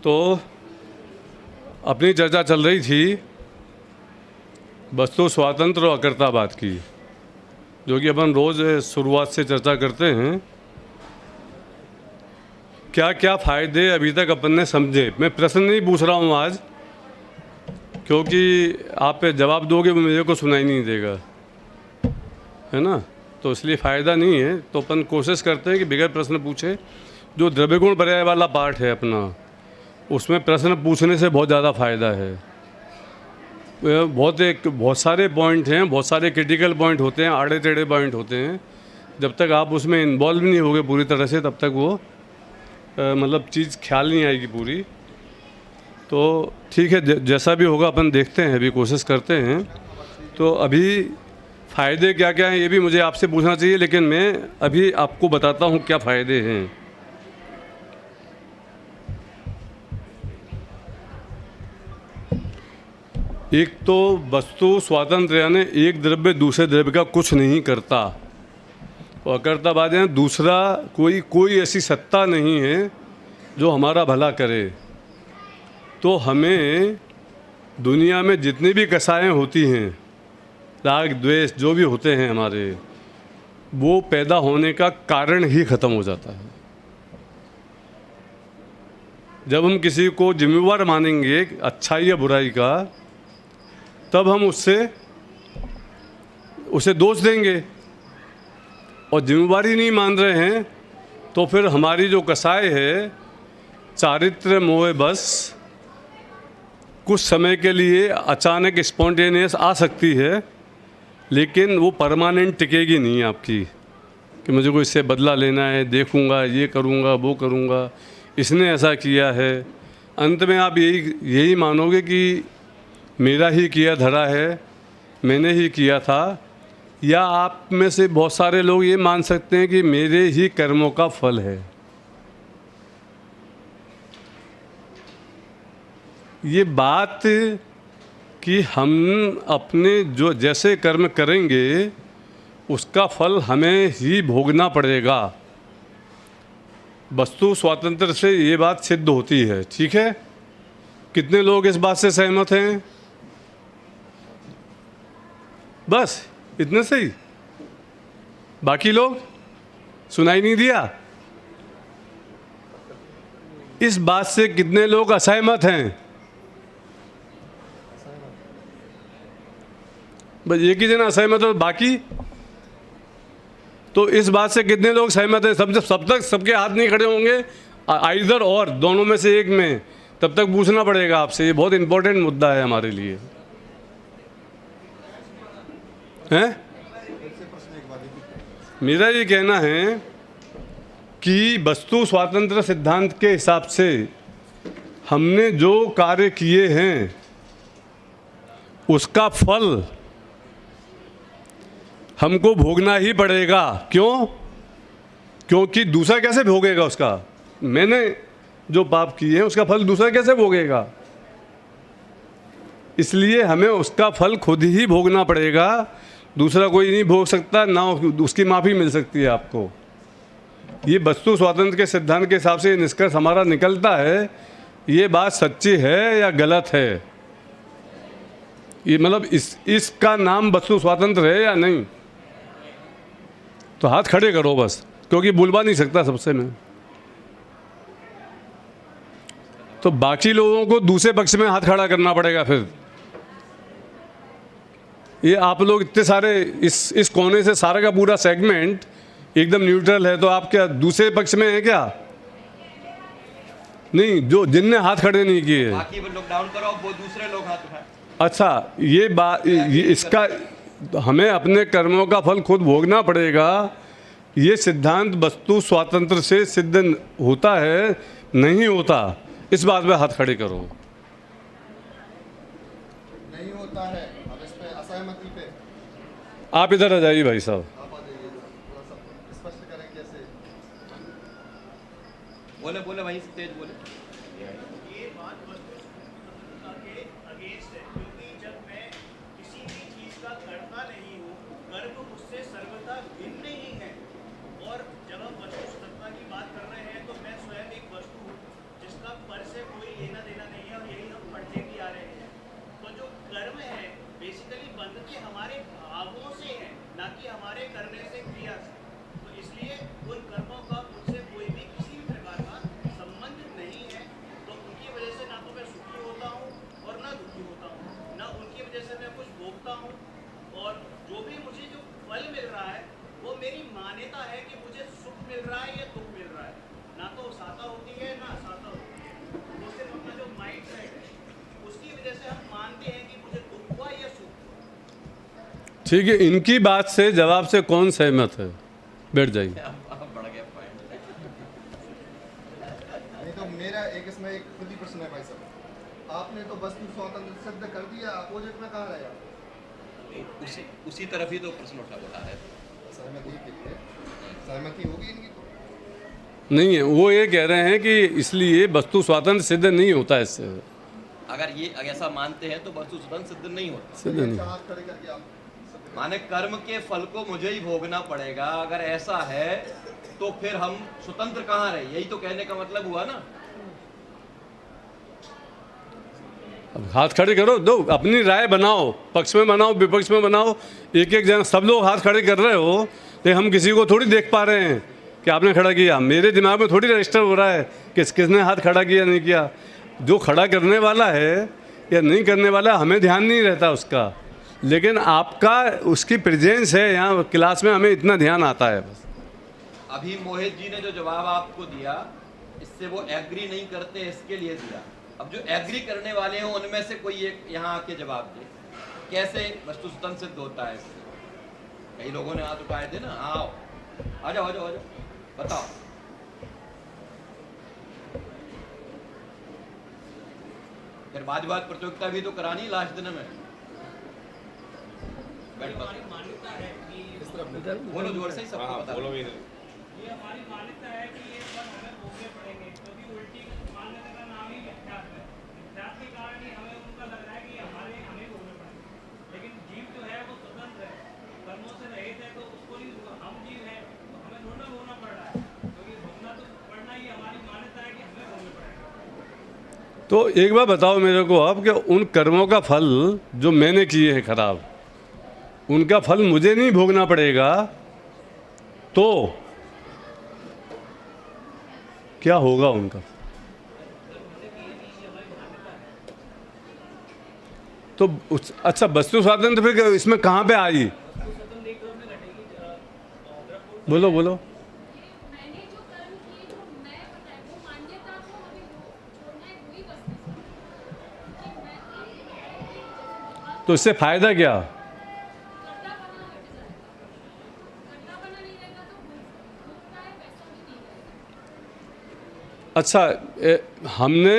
तो अपनी चर्चा चल रही थी वस्तु स्वातंत्र और अकर्तावाद की, जो कि अपन रोज़ शुरुआत से चर्चा करते हैं। क्या क्या फ़ायदे अभी तक अपन ने समझे। मैं प्रश्न नहीं पूछ रहा हूँ आज, क्योंकि आप जवाब दोगे वो मेरे को सुनाई नहीं देगा, है ना। तो इसलिए फ़ायदा नहीं है। तो अपन कोशिश करते हैं कि बगैर प्रश्न पूछे, जो द्रव्यगुण पर्याय वाला पार्ट है अपना, उसमें प्रश्न पूछने से बहुत ज़्यादा फ़ायदा है। बहुत सारे पॉइंट हैं, बहुत सारे क्रिटिकल पॉइंट होते हैं, आड़े टेढ़े पॉइंट होते हैं। जब तक आप उसमें इन्वॉल्व नहीं होगे पूरी तरह से, तब तक वो मतलब चीज़ ख्याल नहीं आएगी पूरी। तो ठीक है, जैसा भी होगा अपन देखते हैं, अभी कोशिश करते हैं। तो अभी फ़ायदे क्या क्या हैं ये भी मुझे आपसे पूछना चाहिए, लेकिन मैं अभी आपको बताता हूँ क्या फ़ायदे हैं। एक तो वस्तु स्वातंत्र, यानी एक द्रव्य दूसरे द्रव्य का कुछ नहीं करता। और अकर्तावाद है दूसरा, कोई ऐसी सत्ता नहीं है जो हमारा भला करे। तो हमें दुनिया में जितनी भी कसाएँ होती हैं, राग द्वेष जो भी होते हैं हमारे, वो पैदा होने का कारण ही ख़त्म हो जाता है। जब हम किसी को जिम्मेवार मानेंगे अच्छाई या बुराई का, तब हम उसे दोष देंगे। और जिम्मेवारी नहीं मान रहे हैं तो फिर हमारी जो कसाई है, चारित्र मोह बस कुछ समय के लिए अचानक स्पॉन्टेनियस आ सकती है, लेकिन वो परमानेंट टिकेगी नहीं आपकी, कि मुझे को इससे बदला लेना है, देखूंगा, ये करूंगा, वो करूंगा, इसने ऐसा किया है। अंत में आप यही मानोगे कि मेरा ही किया धरा है, मैंने ही किया था। या आप में से बहुत सारे लोग ये मान सकते हैं कि मेरे ही कर्मों का फल है। ये बात कि हम अपने जो जैसे कर्म करेंगे उसका फल हमें ही भोगना पड़ेगा, वस्तु स्वातंत्र से ये बात सिद्ध होती है। ठीक है, कितने लोग इस बात से सहमत हैं? बस इतने से ही? बाकी लोग सुनाई नहीं दिया? इस बात से कितने लोग असहमत हैं? बस एक ही जना असहमत हो, बाकी तो इस बात से कितने लोग सहमत हैं? सब तक सबके हाथ नहीं खड़े होंगे, आइदर और दोनों में से एक में, तब तक पूछना पड़ेगा आपसे। ये बहुत इंपॉर्टेंट मुद्दा है हमारे लिए, हैं? मेरा ये कहना है कि वस्तु स्वातंत्र सिद्धांत के हिसाब से हमने जो कार्य किए हैं उसका फल हमको भोगना ही पड़ेगा। क्यों? क्योंकि दूसरा कैसे भोगेगा उसका? मैंने जो पाप किए हैं उसका फल दूसरा कैसे भोगेगा? इसलिए हमें उसका फल खुद ही भोगना पड़ेगा, दूसरा कोई नहीं भोग सकता, ना उसकी माफ़ी मिल सकती है आपको। ये वस्तु स्वातंत्र के सिद्धांत के हिसाब से निष्कर्ष हमारा निकलता है। ये बात सच्ची है या गलत है? ये मतलब इसका नाम वस्तु स्वातंत्र है या नहीं? तो हाथ खड़े करो बस, क्योंकि बुलवा नहीं सकता सबसे मैं। तो बाकी लोगों को दूसरे पक्ष में हाथ खड़ा करना पड़ेगा फिर। ये आप लोग इतने सारे इस कोने से सारा का पूरा सेगमेंट एकदम न्यूट्रल है, तो आप क्या दूसरे पक्ष में है क्या? नहीं, जो जिनने हाथ खड़े नहीं किए, बाकी वो लोग डाउन करो, वो दूसरे लोग हाथ उठाएं। अच्छा, ये बात इसका हमें अपने कर्मों का फल खुद भोगना पड़ेगा। ये सिद्धांत वस्तु स्वातंत्र से सिद्ध होता है, नहीं होता? इस बात पे हाथ खड़े करो। नहीं होता है, अब इस पे असहमति पे आप इधर आ जाइए भाई साहब। आप आ जाइए, थोड़ा सा स्पष्ट करें कैसे। बोले बोले वहीं से तेज बोले। ये बात वस्तु स्वतंत्रता के अगेंस्ट है, क्योंकि जब मैं किसी भी चीज का करता नहीं हूँ, कर्म मुझसे सर्वथा भिन्न ही है। और जब हम वस्तु स्वतंत्रता की बात कर रहे हैं तो मैं स्वयं एक वस्तु हूँ जिसका पर से कोई मानते हैं कि मुझे दुख हुआ या सुख हुआ? ठीक है, इनकी बात से जवाब से कौन सहमत है? बैठ जाइए। अब बढ़ गया पॉइंट। नहीं तो मेरा एक इसमें एक खुद ही प्रश्न है भाई साहब, आपने तो वस्तु स्वतंत्र सिद्ध कर दिया, अपोजिट में कहाँ रहे आप? उसी तरफ ही तो प्रश्न उठा रहे थे। सहमति के लिए सहमति होगी इनकी तो। नहीं है, वो ये कह रहे हैं कि इसलिए वस्तु स्वातंत्र सिद्ध नहीं होता इससे। अगर ये ऐसा मानते हैं तो वस्तु स्वतंत्र सिद्ध नहीं होता। सिद्ध नहीं। अच्छा, हाथ खड़े करके आप माने कर्म के फल को मुझे ही भोगना पड़ेगा, अगर ऐसा है तो फिर हम स्वतंत्र कहाँ रहे? यही तो कहने का मतलब हुआ ना। अब हाथ खड़े करो, दो अपनी राय बनाओ, पक्ष में बनाओ विपक्ष में बनाओ, एक एक जन सब लोग हाथ खड़े कर रहे हो, तो हम किसी को थोड़ी देख पा रहे हैं कि आपने खड़ा किया। मेरे दिमाग में थोड़ी रजिस्टर हो रहा है कि किसने हाथ खड़ा किया नहीं किया। जो खड़ा करने वाला है या नहीं करने वाला हमें ध्यान नहीं रहता उसका, लेकिन आपका उसकी प्रेजेंस है यहाँ क्लास में, हमें इतना ध्यान आता है बस। अभी मोहित जी ने जो जवाब आपको दिया, इससे वो एग्री नहीं करते इसके लिए दिया। अब जो एग्री करने वाले हैं उनमें से कोई एक यहाँ आके जवाब दे, कैसे वस्तु स्वतंत्र सिद्ध होता है इससे? कई लोगों ने हाथ उठाए थे ना। आओ, आ जाओ आ जाओ आ जाओ, बताओ। फिर बाद प्रतियोगिता भी तो करानी लास्ट दिन में। बैठ हमारी मान्यता है कि बोलो जोर से ही सबको बता दो। ये हमारी मान्यता है कि ये फल हमें भोगने पड़ेंगे, क्योंकि उल्टी मान्यता का नाम ही मिथ्यात्व है। मिथ्यात्व के कारण ही हमें उनका लग रहा है कि हमें भोगने पड़ेंगे। लेकिन जीव जो है वो स्वतंत्र है, कर्मों से रहित है, तो उसको नहीं, हम जीव है तो हमें थोड़ा ना भोगना पड़ रहा है, क्योंकि भोगना तो पड़ना ही हमारी मान्यता है कि हमें भोगने पड़ेगा। तो एक बार बताओ मेरे को आप कि उन कर्मों का फल जो मैंने किए हैं खराब, उनका फल मुझे नहीं भोगना पड़ेगा तो क्या होगा उनका? तो अच्छा, वस्तु स्वातंत्र फिर इसमें कहाँ पे आई? बोलो बोलो। मैंने जो कर्म किए, जो मैं बताया, वो मान्यता को हमें छोड़ना है, वही वस्तु कि मैं तो इससे फायदा क्या? करता बना हट जाएगा, करता बना नहीं रहेगा तो भूखता है, पैसा भी नहीं रहेगा। अच्छा, हमने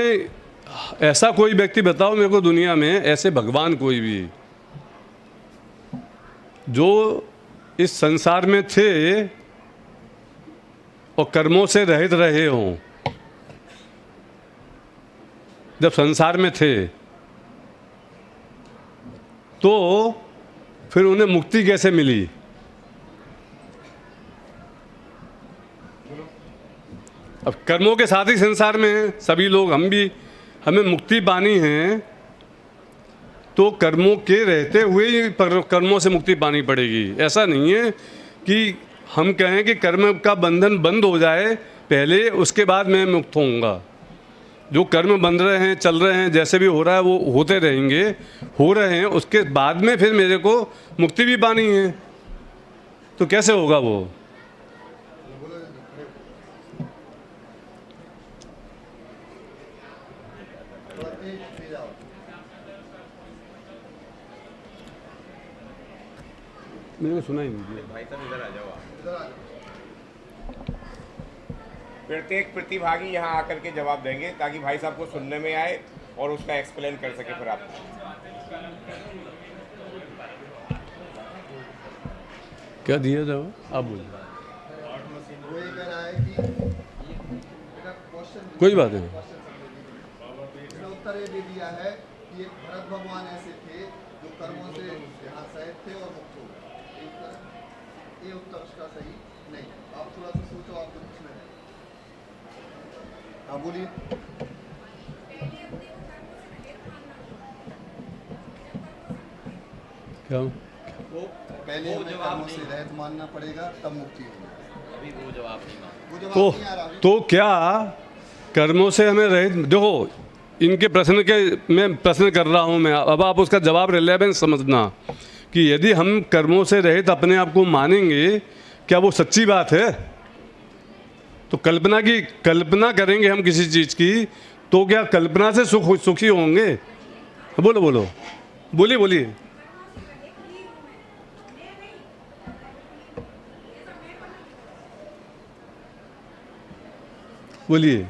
ऐसा कोई व्यक्ति बताओ मेरे को दुनिया में, ऐसे भगवान कोई भी जो इस संसार में थे और कर्मों से रहित रहे हों। जब संसार में थे तो फिर उन्हें मुक्ति कैसे मिली? अब कर्मों के साथ ही संसार में हैं सभी लोग, हम भी, हमें मुक्ति पानी है तो कर्मों के रहते हुए ही कर्मों से मुक्ति पानी पड़ेगी। ऐसा नहीं है कि हम कहें कि कर्म का बंधन बंद हो जाए पहले, उसके बाद मैं मुक्त होऊंगा। जो कर्म बन रहे हैं, चल रहे हैं, जैसे भी हो रहा है वो होते रहेंगे, हो रहे हैं, उसके बाद में फिर मेरे को मुक्ति भी पानी है, तो कैसे होगा वो? मेरे को सुना ही नहीं दिया। भाई साहब इधर आ जाओ आप। इधर आ जाओ। प्रत्येक प्रतिभागी यहाँ आकर के जवाब देंगे ताकि भाई साहब को सुनने में आए और उसका एक्सप्लेन कर सके फिर आप। क्या दिया था आप बोलिए। वो ये कह रहा है कि मेरा क्वेश्चन, कोई बात नहीं। इसमें उत्तर ये दे दिया है कि एक भरत भगवान ऐसे थे जो कर्मों से यहाँ सहित थे और मुक्त हो गए। ये उत्तर उसका सही नहीं। आप थोड़ा सा सोचो, आप जो पूछना है। हाँ बोलिए। क्या? पहले हमें कर्मों से रहित मानना पड़ेगा, तब मुक्ति होगी। अभी वो जवाब नहीं मांगा। वो जवाब तो नहीं आ रहा अभी। तो क्या कर्मों से हमें रहित, देखो इनके प्रश्न के मैं प्रश्न कर रहा हूँ मैं, अब आप उसका जवाब रिलेवेंस समझना कि यदि हम कर्मों से रहित अपने आप को मानेंगे, क्या वो सच्ची बात है? तो कल्पना करेंगे हम किसी चीज़ की, तो क्या कल्पना से सुखी होंगे? बोलो बोलो, बोलिए बोलिए। बोलिए।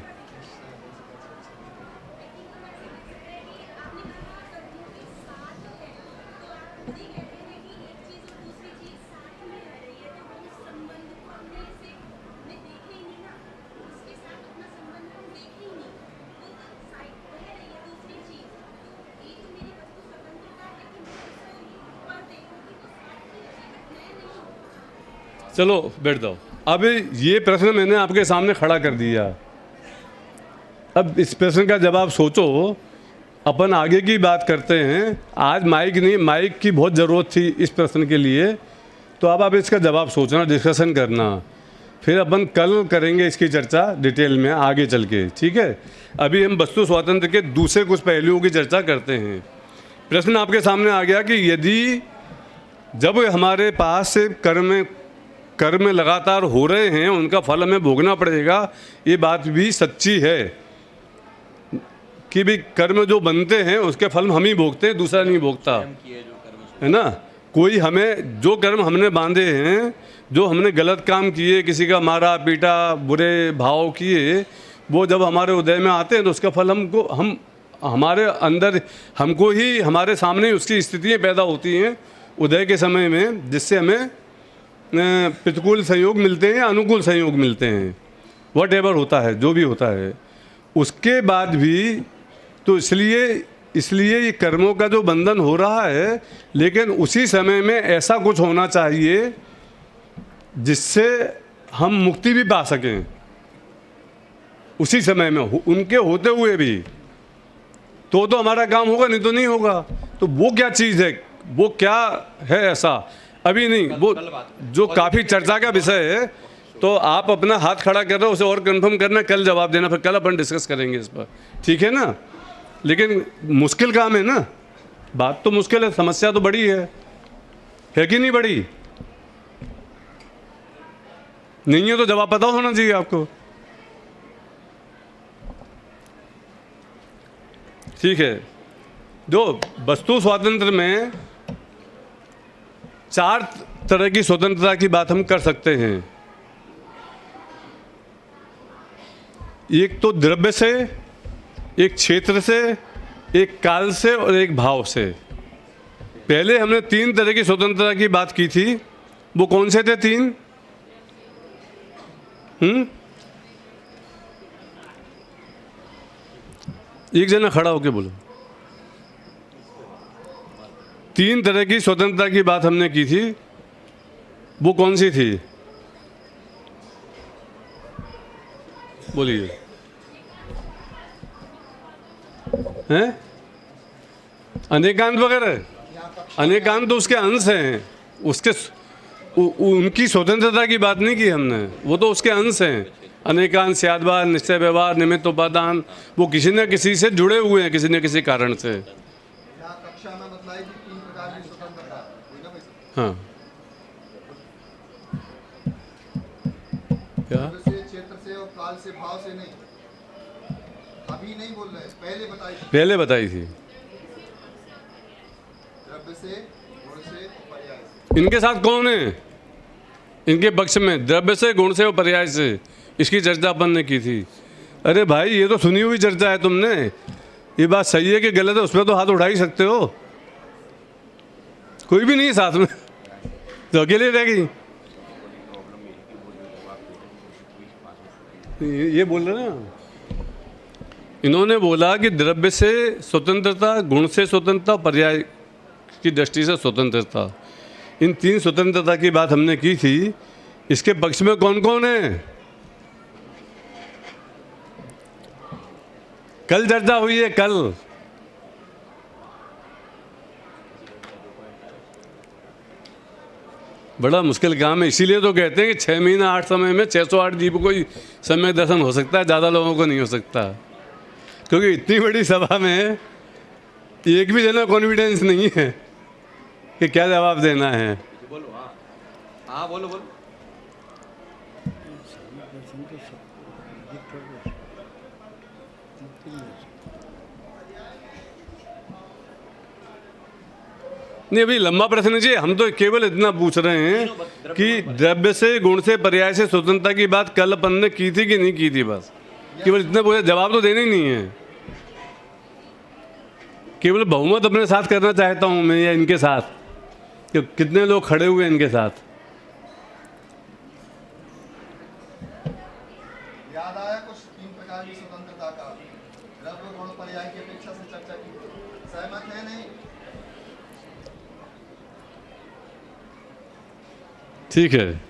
चलो बैठ जाओ। अब ये प्रश्न मैंने आपके सामने खड़ा कर दिया, अब इस प्रश्न का जवाब सोचो। अपन आगे की बात करते हैं। आज माइक नहीं, माइक की बहुत ज़रूरत थी इस प्रश्न के लिए, तो अब आप इसका जवाब सोचना, डिस्कशन करना, फिर अपन कल करेंगे इसकी चर्चा डिटेल में आगे चल के, ठीक है। अभी हम वस्तु स्वातंत्र्य के दूसरे कुछ पहलुओं की चर्चा करते हैं। प्रश्न आपके सामने आ गया कि यदि जब हमारे पास से कर्म लगातार हो रहे हैं, उनका फल हमें भोगना पड़ेगा, ये बात भी सच्ची है कि भी कर्म जो बनते हैं उसके फल हम ही भोगते हैं, दूसरा नहीं भोगता, किए जो कर्म है ना। कोई हमें जो कर्म हमने बांधे हैं, जो हमने गलत काम किए, किसी का मारा पीटा, बुरे भाव किए, वो जब हमारे उदय में आते हैं तो उसका फल हम हमारे अंदर हमको ही, हमारे सामने ही उसकी स्थितियाँ पैदा होती हैं उदय के समय में, जिससे हमें प्रतिकूल संयोग मिलते हैं या अनुकूल संयोग मिलते हैं, वट होता है, जो भी होता है। उसके बाद भी तो इसलिए ये कर्मों का जो बंधन हो रहा है, लेकिन उसी समय में ऐसा कुछ होना चाहिए जिससे हम मुक्ति भी पा सकें उसी समय में, उनके होते हुए भी, तो हमारा काम होगा, नहीं तो नहीं होगा। तो वो क्या चीज़ है, वो क्या है ऐसा, अभी नहीं, वो जो काफ़ी चर्चा का विषय है, तो आप अपना हाथ खड़ा कर रहे हो, उसे और कंफर्म करना, कल जवाब देना, फिर कल अपन डिस्कस करेंगे इस पर, ठीक है ना। लेकिन मुश्किल काम है ना, बात तो मुश्किल है, समस्या तो बड़ी है कि नहीं बड़ी? नहीं है तो जवाब पता होना चाहिए आपको, ठीक है। जो वस्तु स्वातंत्र्य में 4 तरह की स्वतंत्रता की बात हम कर सकते हैं। एक तो द्रव्य से, एक क्षेत्र से, एक काल से और एक भाव से। पहले हमने 3 तरह की स्वतंत्रता की बात की थी, वो कौन से थे 3? एक जना खड़ा होके बोलो। 3 तरह की स्वतंत्रता की बात हमने की थी, वो कौन सी थी? बोलिए। हैं? अनेकांत वगैरह? अनेकांत तो उसके अंश हैं, उनकी स्वतंत्रता की बात नहीं की हमने, वो तो उसके अंश हैं। अनेकांत, स्यादवाद, निश्चय व्यवहार, निमित्त उपादान, वो किसी न किसी से जुड़े हुए हैं, किसी न किसी कारण से। यहाँ कक्षा में बतलाई थी 3 प्रकार की स्वतंत्रता, हुई ना भाई? हाँ, क्या? से, क्षेत्र से और काल से, भाव से नहीं, अभी नहीं बोल रहे, पहले बताई थी। पहले बताई थी। द्रव्य से, गुण से, पर्याय से। इनके साथ कौन है? इनके पक्ष में द्रव्य से, गुण से और पर्याय से, इसकी चर्चा अपन ने की थी। अरे भाई, ये तो सुनी हुई चर्चा है तुमने, ये बात सही है कि गलत है, उसमें तो हाथ उठा ही सकते हो। कोई भी नहीं है साथ में, तो अकेले रह गई। ये बोल रहे ना, इन्होंने बोला कि द्रव्य से स्वतंत्रता, गुण से स्वतंत्रता, पर्याय की दृष्टि से स्वतंत्रता, इन 3 स्वतंत्रता की बात हमने की थी। इसके पक्ष में कौन कौन है? कल चर्चा हुई है, कल। बड़ा मुश्किल काम है, इसीलिए तो कहते हैं कि 6 महीना 8 समय में 608 जीव को ही समय दर्शन हो सकता है, ज़्यादा लोगों को नहीं हो सकता, क्योंकि इतनी बड़ी सभा में एक भी जना कॉन्फिडेंस नहीं है कि क्या जवाब देना है। बोलो। हाँ बोलो बोलो। नहीं, अभी लंबा प्रश्न जी, हम तो केवल इतना पूछ रहे हैं कि द्रव्य से, गुण से, पर्याय से स्वतंत्रता की बात कल अपन ने की थी कि नहीं की थी, बस केवल इतना पूछा, जवाब तो देना ही नहीं है। केवल बहुमत अपने साथ करना चाहता हूं मैं, या इनके साथ, कि कितने लोग खड़े हुए हैं इनके साथ। याद आया कुछ 3 प्रकार की स्वतंत्रता का, द्रव्य गुण पर्याय की अपेक्षा से चर्चा की, सहमत है नहीं? ठीक है,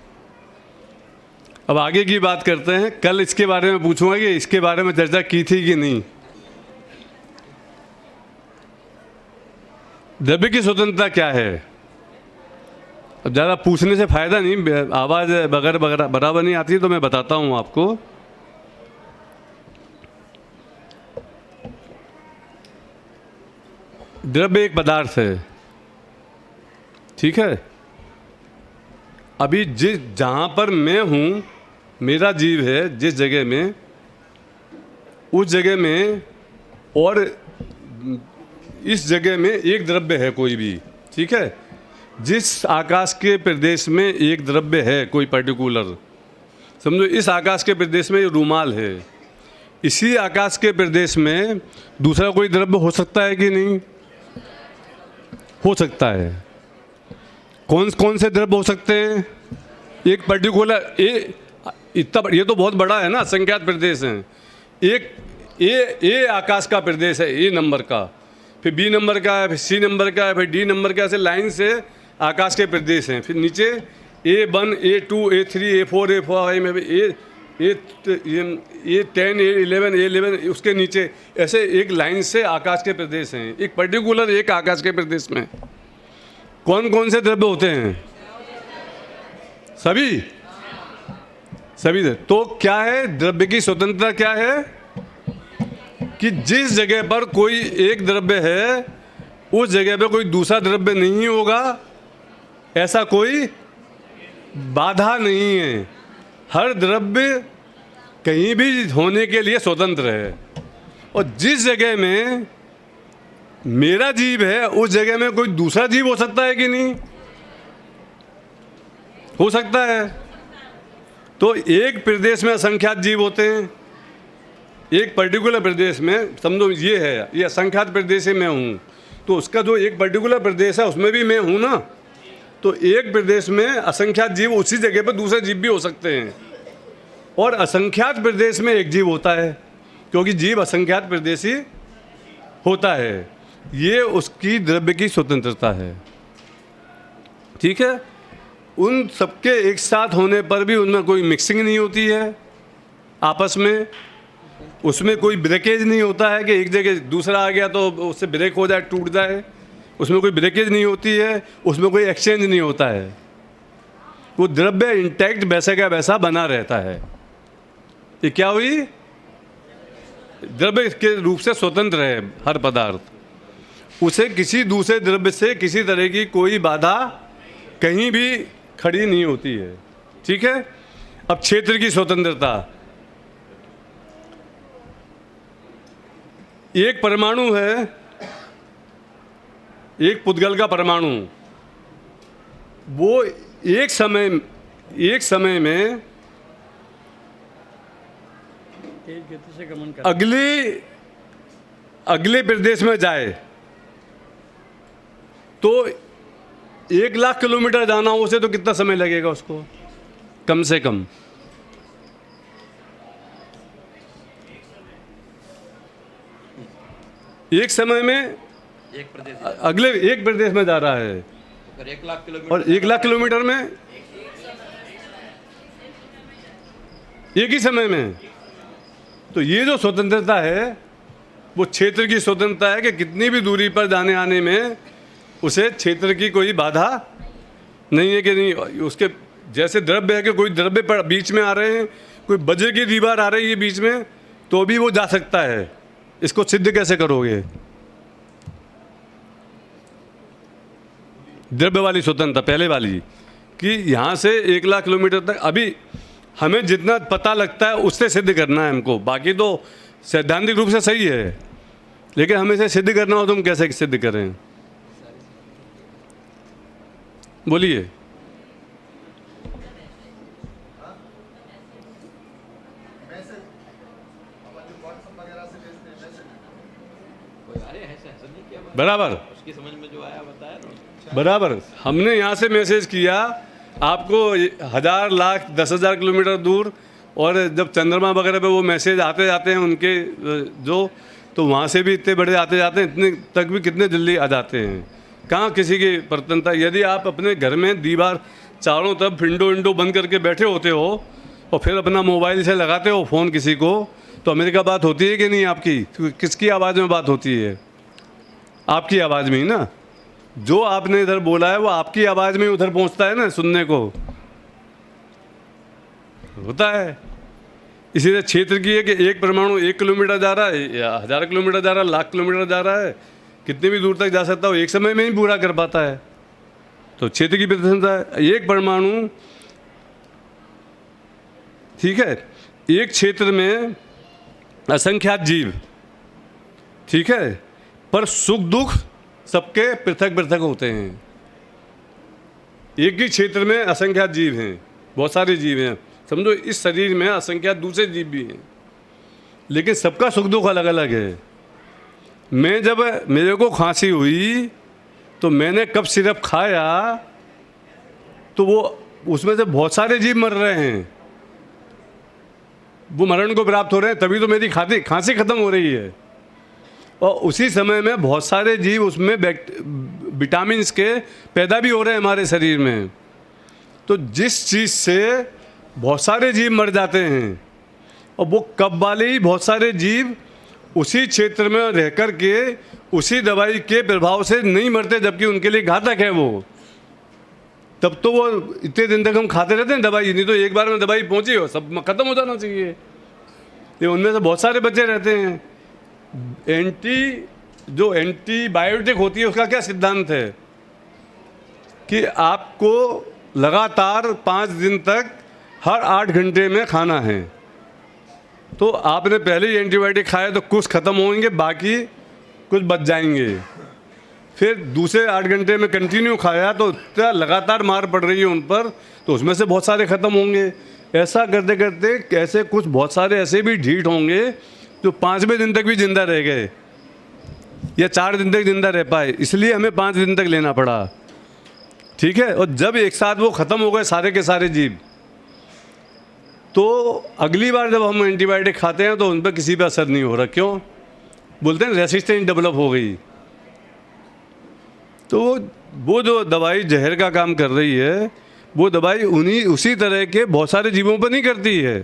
अब आगे की बात करते हैं। कल इसके बारे में पूछूंगा कि इसके बारे में चर्चा की थी कि नहीं। द्रव्य की स्वतंत्रता क्या है? अब ज़्यादा पूछने से फायदा नहीं, आवाज़ वगैरह बराबर नहीं आती, तो मैं बताता हूँ आपको। द्रव्य एक पदार्थ है, ठीक है। अभी जहाँ पर मैं हूँ, मेरा जीव है जिस जगह में, उस जगह में और इस जगह में एक द्रव्य है कोई भी, ठीक है। जिस आकाश के प्रदेश में एक द्रव्य है कोई पर्टिकुलर, समझो इस आकाश के प्रदेश में रूमाल है, इसी आकाश के प्रदेश में दूसरा कोई द्रव्य हो सकता है कि नहीं? हो सकता है। कौन कौन से द्रव्य हो सकते हैं? एक पर्टिकुलर इतना, ये तो बहुत बड़ा है ना, असंख्यात प्रदेश हैं। एक ए आकाश का प्रदेश है, ए नंबर का, फिर बी नंबर का है, फिर सी नंबर का है, फिर डी नंबर का, ऐसे लाइन से आकाश के प्रदेश हैं। फिर नीचे A1, A2, A3, A4, A5 में A10, A11, A11, उसके नीचे ऐसे एक लाइन से आकाश के प्रदेश हैं। एक पर्टिकुलर एक आकाश के प्रदेश में कौन कौन से द्रव्य होते हैं? सभी द्रव्य। तो क्या है द्रव्य की स्वतंत्रता? क्या है कि जिस जगह पर कोई एक द्रव्य है, उस जगह पे कोई दूसरा द्रव्य नहीं होगा, ऐसा कोई बाधा नहीं है। हर द्रव्य कहीं भी होने के लिए स्वतंत्र है। और जिस जगह में मेरा जीव है, उस जगह में कोई दूसरा जीव हो सकता है कि नहीं? हो सकता है। तो एक प्रदेश में असंख्यात जीव होते हैं। एक पर्टिकुलर प्रदेश में, समझो ये है, ये असंख्यात प्रदेश में हूँ, तो उसका जो एक पर्टिकुलर प्रदेश है उसमें भी मैं हूँ ना। तो एक प्रदेश में असंख्यात जीव, उसी जगह पर दूसरे जीव भी हो सकते हैं। और असंख्यात प्रदेश में एक जीव होता है, क्योंकि जीव असंख्यात प्रदेशी होता है। ये उसकी द्रव्य की स्वतंत्रता है, ठीक है। उन सबके एक साथ होने पर भी उनमें कोई मिक्सिंग नहीं होती है आपस में, उसमें कोई ब्रेकेज नहीं होता है कि एक जगह दूसरा आ गया तो उससे ब्रेक हो जाए, टूट जाए। उसमें कोई ब्रेकेज नहीं होती है, उसमें कोई एक्सचेंज नहीं होता है। वो द्रव्य इंटैक्ट वैसे का वैसा बना रहता है। ये क्या हुई? द्रव्य के रूप से स्वतंत्र है हर पदार्थ। उसे किसी दूसरे द्रव्य से किसी तरह की कोई बाधा कहीं भी खड़ी नहीं होती है, ठीक है। अब क्षेत्र की स्वतंत्रता, एक परमाणु है, एक पुद्गल का परमाणु, वो एक समय में अगले प्रदेश में जाए तो 1,00,000 किलोमीटर जाना हो उसे, तो कितना समय लगेगा उसको? कम से कम एक समय में एक प्रदेश अगले एक प्रदेश में जा रहा है, अगर 1,00,000 किलोमीटर, और 1,00,000 किलोमीटर में एक ही समय में। तो ये जो स्वतंत्रता है वो क्षेत्र की स्वतंत्रता है कि कितनी भी दूरी पर जाने आने में उसे क्षेत्र की कोई बाधा नहीं है कि नहीं। उसके जैसे द्रव्य है कि कोई द्रव्य पर बीच में आ रहे हैं, कोई वज्र की दीवार आ रही है बीच में, तो भी वो जा सकता है। इसको सिद्ध कैसे करोगे? द्रव्य वाली स्वतंत्रता पहले वाली, कि यहाँ से 1,00,000 किलोमीटर तक अभी हमें जितना पता लगता है उससे सिद्ध करना है हमको। बाकी तो सैद्धांतिक रूप से सही है, लेकिन हमें इसे सिद्ध करना हो तो हम कैसे सिद्ध करें? बोलिए। मैसेज अपन जो व्हाट्सएप वगैरह से भेजते हैं मैसेज कोई अरे ऐसा नहीं किया बात। बराबर उसकी समझ में जो आया बताया ना। बराबर। हमने यहाँ से मैसेज किया आपको 1000 लाख 10,000 किलोमीटर दूर, और जब चंद्रमा वगैरह पे वो मैसेज आते जाते हैं उनके जो, तो वहाँ से भी इतने बड़े आते जाते हैं, इतने तक भी कितने जल्दी आ जाते हैं। कहाँ किसी की प्रतनता। यदि आप अपने घर में दीवार चारों तरफ विंडो विंडो बंद करके बैठे होते हो और फिर अपना मोबाइल से लगाते हो फ़ोन किसी को, तो अमेरिका बात होती है कि नहीं आपकी? किसकी आवाज़ में बात होती है? आपकी आवाज़ में ही ना। जो आपने इधर बोला है वो आपकी आवाज़ में उधर पहुंचता है ना, सुनने को होता है। इसीलिए क्षेत्र की है कि एक परमाणु 1 किलोमीटर जा रहा है या 1000 किलोमीटर जा रहा है, लाख किलोमीटर जा रहा है, कितनी भी दूर तक जा सकता हो, एक समय में ही पूरा कर पाता है। तो क्षेत्र की प्रशंसा है। एक परमाणु, ठीक है, एक क्षेत्र में असंख्यात जीव, ठीक है, पर सुख दुख सबके पृथक पृथक होते हैं। एक ही क्षेत्र में असंख्यात जीव हैं, बहुत सारे जीव हैं। समझो इस शरीर में असंख्यात दूसरे जीव भी हैं, लेकिन सबका सुख दुख अलग अलग है। मैं जब मेरे को खांसी हुई तो मैंने कब सिरप खाया तो वो उसमें से बहुत सारे जीव मर रहे हैं, वो मरण को प्राप्त हो रहे हैं, तभी तो मेरी खांसी खत्म हो रही है। और उसी समय में बहुत सारे जीव उसमें विटामिन्स के पैदा भी हो रहे हैं हमारे शरीर में। तो जिस चीज़ से बहुत सारे जीव मर जाते हैं, और वो कब वाले ही बहुत सारे जीव उसी क्षेत्र में रह कर के उसी दवाई के प्रभाव से नहीं मरते, जबकि उनके लिए घातक है वो। तब तो वो इतने दिन तक हम खाते रहते हैं दवाई, नहीं तो एक बार में दवाई पहुंची हो सब खत्म हो जाना चाहिए। ये उनमें से बहुत सारे बच्चे रहते हैं। जो एंटीबायोटिक होती है उसका क्या सिद्धांत है कि आपको लगातार 5 दिन तक हर 8 घंटे में खाना है। तो आपने पहले ही एंटीबायोटिक खाया तो कुछ ख़त्म होंगे, बाकी कुछ बच जाएंगे। फिर दूसरे 8 घंटे में कंटिन्यू खाया तो इतना लगातार मार पड़ रही है उन पर, तो उसमें से बहुत सारे ख़त्म होंगे। ऐसा करते करते कैसे कुछ बहुत सारे ऐसे भी ढीठ होंगे जो 5वें दिन तक भी जिंदा रह गए या 4 दिन तक जिंदा रह पाए, इसलिए हमें 5 दिन तक लेना पड़ा, ठीक है। और जब एक साथ वो ख़त्म हो गए सारे के सारे जीव, तो अगली बार जब हम एंटीबायोटिक खाते हैं तो उन पर किसी पर असर नहीं हो रहा। क्यों? बोलते हैं रेसिस्टेंस डेवलप हो गई। तो वो जो दवाई जहर का काम कर रही है, वो दवाई उसी तरह के बहुत सारे जीवों पर नहीं करती है।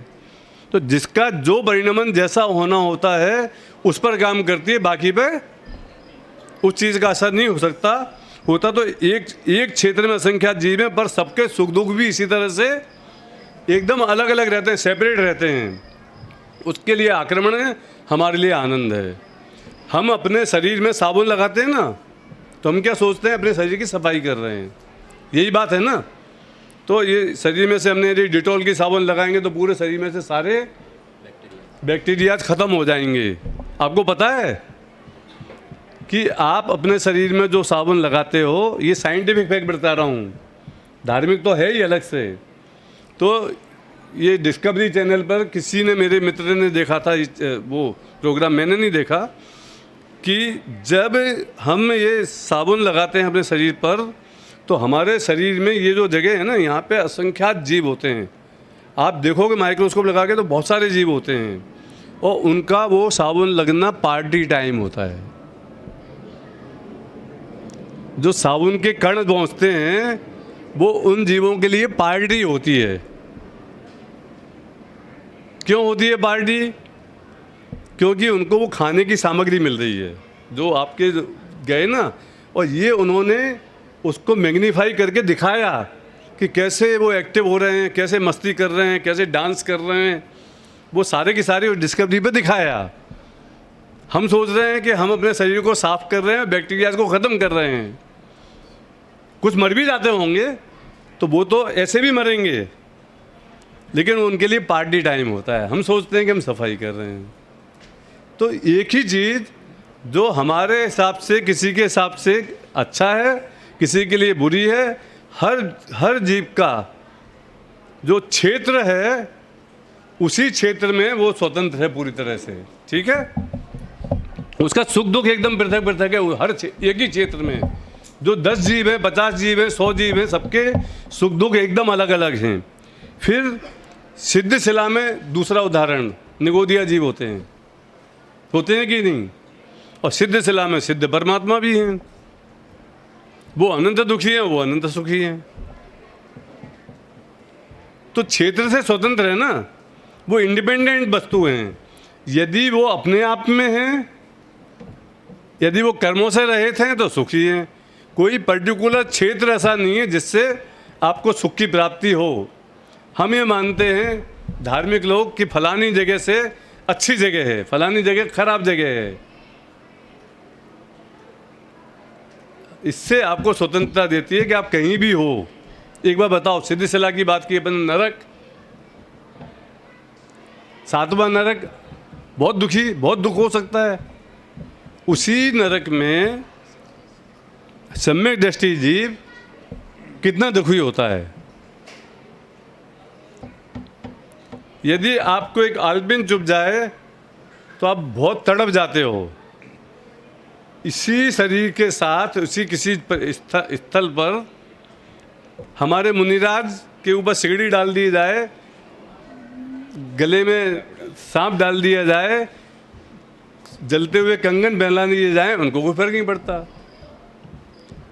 तो जिसका जो परिणमन जैसा होना होता है उस पर काम करती है, बाकी पे उस चीज़ का असर नहीं हो सकता। होता तो एक क्षेत्र में असंख्यात जीव हैं, पर सबके सुख दुख भी इसी तरह से एकदम अलग अलग रहते हैं, सेपरेट रहते हैं। उसके लिए आक्रमण है, हमारे लिए आनंद है। हम अपने शरीर में साबुन लगाते हैं ना, तो हम क्या सोचते हैं? अपने शरीर की सफाई कर रहे हैं, यही बात है ना। तो ये शरीर में से हमने यदि डिटॉल की साबुन लगाएंगे तो पूरे शरीर में से सारे बैक्टीरिया ख़त्म हो जाएंगे। आपको पता है कि आप अपने शरीर में जो साबुन लगाते हो, ये साइंटिफिक फैक्ट बता रहा हूँ, धार्मिक तो है ही अलग से। तो ये डिस्कवरी चैनल पर किसी ने, मेरे मित्र ने देखा था वो प्रोग्राम, मैंने नहीं देखा, कि जब हम ये साबुन लगाते हैं अपने शरीर पर तो हमारे शरीर में ये जो जगह है ना, यहाँ पे असंख्यात जीव होते हैं। आप देखोगे माइक्रोस्कोप लगा के तो बहुत सारे जीव होते हैं, और उनका वो साबुन लगना पार्टी टाइम होता है। जो साबुन के कण पहुँचते हैं वो उन जीवों के लिए पार्टी होती है। क्यों होती है पार्टी? क्योंकि उनको वो खाने की सामग्री मिल रही है जो आपके गए ना, और ये उन्होंने उसको मैग्नीफाई करके दिखाया कि कैसे वो एक्टिव हो रहे हैं, कैसे मस्ती कर रहे हैं, कैसे डांस कर रहे हैं, वो सारे की सारी डिस्कवरी पे दिखाया। हम सोच रहे हैं कि हम अपने शरीर को साफ कर रहे हैं, बैक्टीरिया को ख़त्म कर रहे हैं। कुछ मर भी जाते होंगे तो वो तो ऐसे भी मरेंगे, लेकिन उनके लिए पार्टी टाइम होता है। हम सोचते हैं कि हम सफाई कर रहे हैं। तो एक ही चीज़ जो हमारे हिसाब से, किसी के हिसाब से अच्छा है, किसी के लिए बुरी है, हर जीव का जो क्षेत्र है उसी क्षेत्र में वो स्वतंत्र है पूरी तरह से, ठीक है। उसका सुख दुख एकदम पृथक पृथक है हर एक ही क्षेत्र में। जो 10 जीव है, 50 जीव है, 100 जीव है, सबके सुख दुख एकदम अलग अलग हैं। फिर सिद्ध शिला में दूसरा उदाहरण निगोदिया जीव होते हैं कि नहीं, और सिद्ध शिला में सिद्ध परमात्मा भी हैं। वो अनंत दुखी हैं, वो अनंत सुखी हैं। तो क्षेत्र से स्वतंत्र है ना, वो इंडिपेंडेंट वस्तु हैं। यदि वो अपने आप में हैं, यदि वो कर्मों से रहित हैं तो सुखी हैं। कोई पर्टिकुलर क्षेत्र ऐसा नहीं है जिससे आपको सुख की प्राप्ति हो। हम ये मानते हैं धार्मिक लोग कि फलानी जगह से अच्छी जगह है, फलानी जगह खराब जगह है। इससे आपको स्वतंत्रता देती है कि आप कहीं भी हो। एक बार बताओ, सिद्ध शिला की बात की अपन, नरक, 7वां नरक, बहुत दुखी, बहुत दुख हो सकता है। उसी नरक में सम्यक दृष्टि जीव कितना दुखी होता है। यदि आपको एक आलपिन चुभ जाए तो आप बहुत तड़प जाते हो। इसी शरीर के साथ उसी किसी स्थल पर हमारे मुनिराज के ऊपर सिगड़ी डाल दी जाए, गले में सांप डाल दिया जाए, जलते हुए कंगन पहना दिए जाए, उनको कोई फर्क नहीं पड़ता।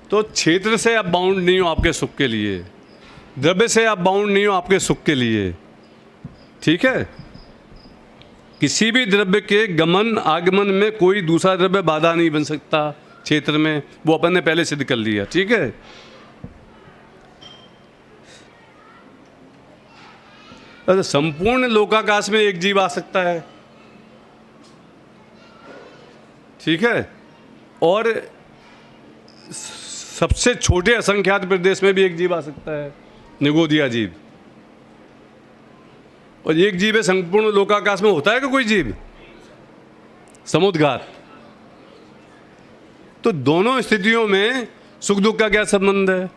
तो क्षेत्र से आप बाउंड नहीं हो आपके सुख के लिए, द्रव्य से आप बाउंड नहीं हो आपके सुख के लिए, ठीक है। किसी भी द्रव्य के गमन आगमन में कोई दूसरा द्रव्य बाधा नहीं बन सकता क्षेत्र में, वो अपन ने पहले सिद्ध कर लिया, ठीक है। अरे संपूर्ण लोकाकाश में एक जीव आ सकता है, ठीक है, और सबसे छोटे असंख्यात प्रदेश में भी एक जीव आ सकता है, निगोदिया जीव। और एक जीव है संपूर्ण लोकाकाश में, होता है कि कोई जीव समुद्घात। तो दोनों स्थितियों में सुख दुख का क्या संबंध है?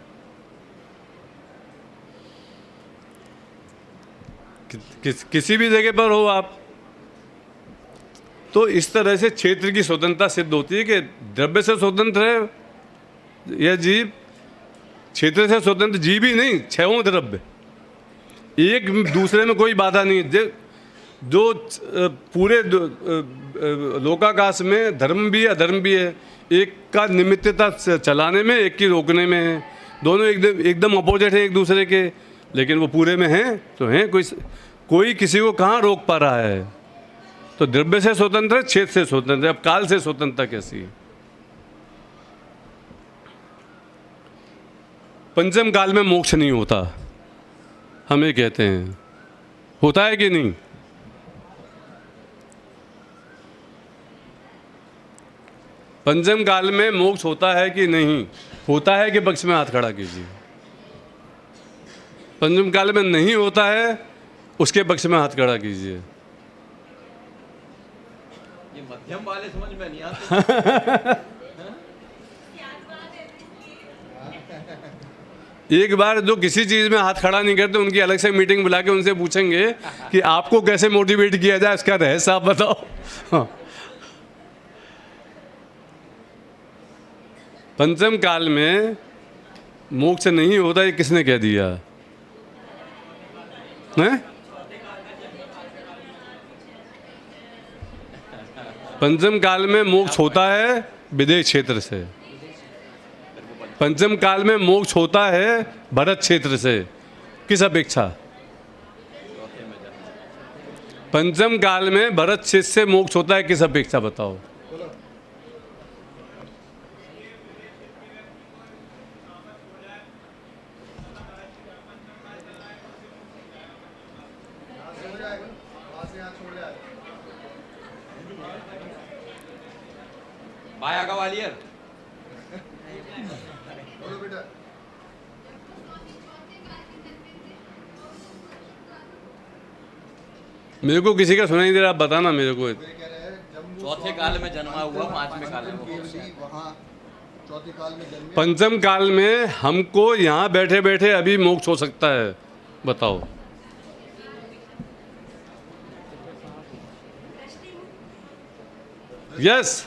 किसी भी जगह पर हो आप, तो इस तरह से क्षेत्र की स्वतंत्रता सिद्ध होती है कि द्रव्य से स्वतंत्र है यह जीव, क्षेत्र से स्वतंत्र जीव ही नहीं, छहों द्रव्य एक दूसरे में कोई बाधा नहीं है। जो पूरे लोकाकाश में धर्म भी है अधर्म भी है, एक का निमित्तता चलाने में, एक की रोकने में है। दोनों एकदम अपोजिट है एक दूसरे के, लेकिन वो पूरे में हैं तो हैं। कोई किसी को कहाँ रोक पा रहा है? तो द्रव्य से स्वतंत्र है, क्षेत्र से स्वतंत्र है। अब काल से स्वतंत्रता कैसी है? पंचम काल में मोक्ष नहीं होता, हम ये कहते हैं। होता है कि नहीं? पंचम काल में मोक्ष होता है कि नहीं? होता है कि पक्ष में हाथ खड़ा कीजिए। पंचम काल में नहीं होता है, उसके पक्ष में हाथ खड़ा कीजिए। ये मध्यम वाले समझ में नहीं आते। एक बार जो किसी चीज़ में हाथ खड़ा नहीं करते, उनकी अलग से मीटिंग बुला के उनसे पूछेंगे कि आपको कैसे मोटिवेट किया जाए, इसका रहस्य आप बताओ। हाँ। पंचम काल में मोक्ष नहीं होता, ये किसने कह दिया है? पंचम काल में मोक्ष होता है विदेश क्षेत्र से। पंचम काल में मोक्ष होता है भरत क्षेत्र से। किस अपेक्षा? पंचम काल में भरत क्षेत्र से मोक्ष होता है, किस अपेक्षा बताओ? बाया गवालियर बोलो बेटा। मेरे को किसी का सुनाई दे रहा, आप बताना मेरे को। वे कह रहे हैं जम्मू चौथे काल में जन्मा हुआ, पांचवें काल में वो केवली वहाँ चौथे काल में जन्मे पंचम काल में हमको यहाँ बैठे बैठे अभी मोक्ष हो सकता है, बताओ। यस,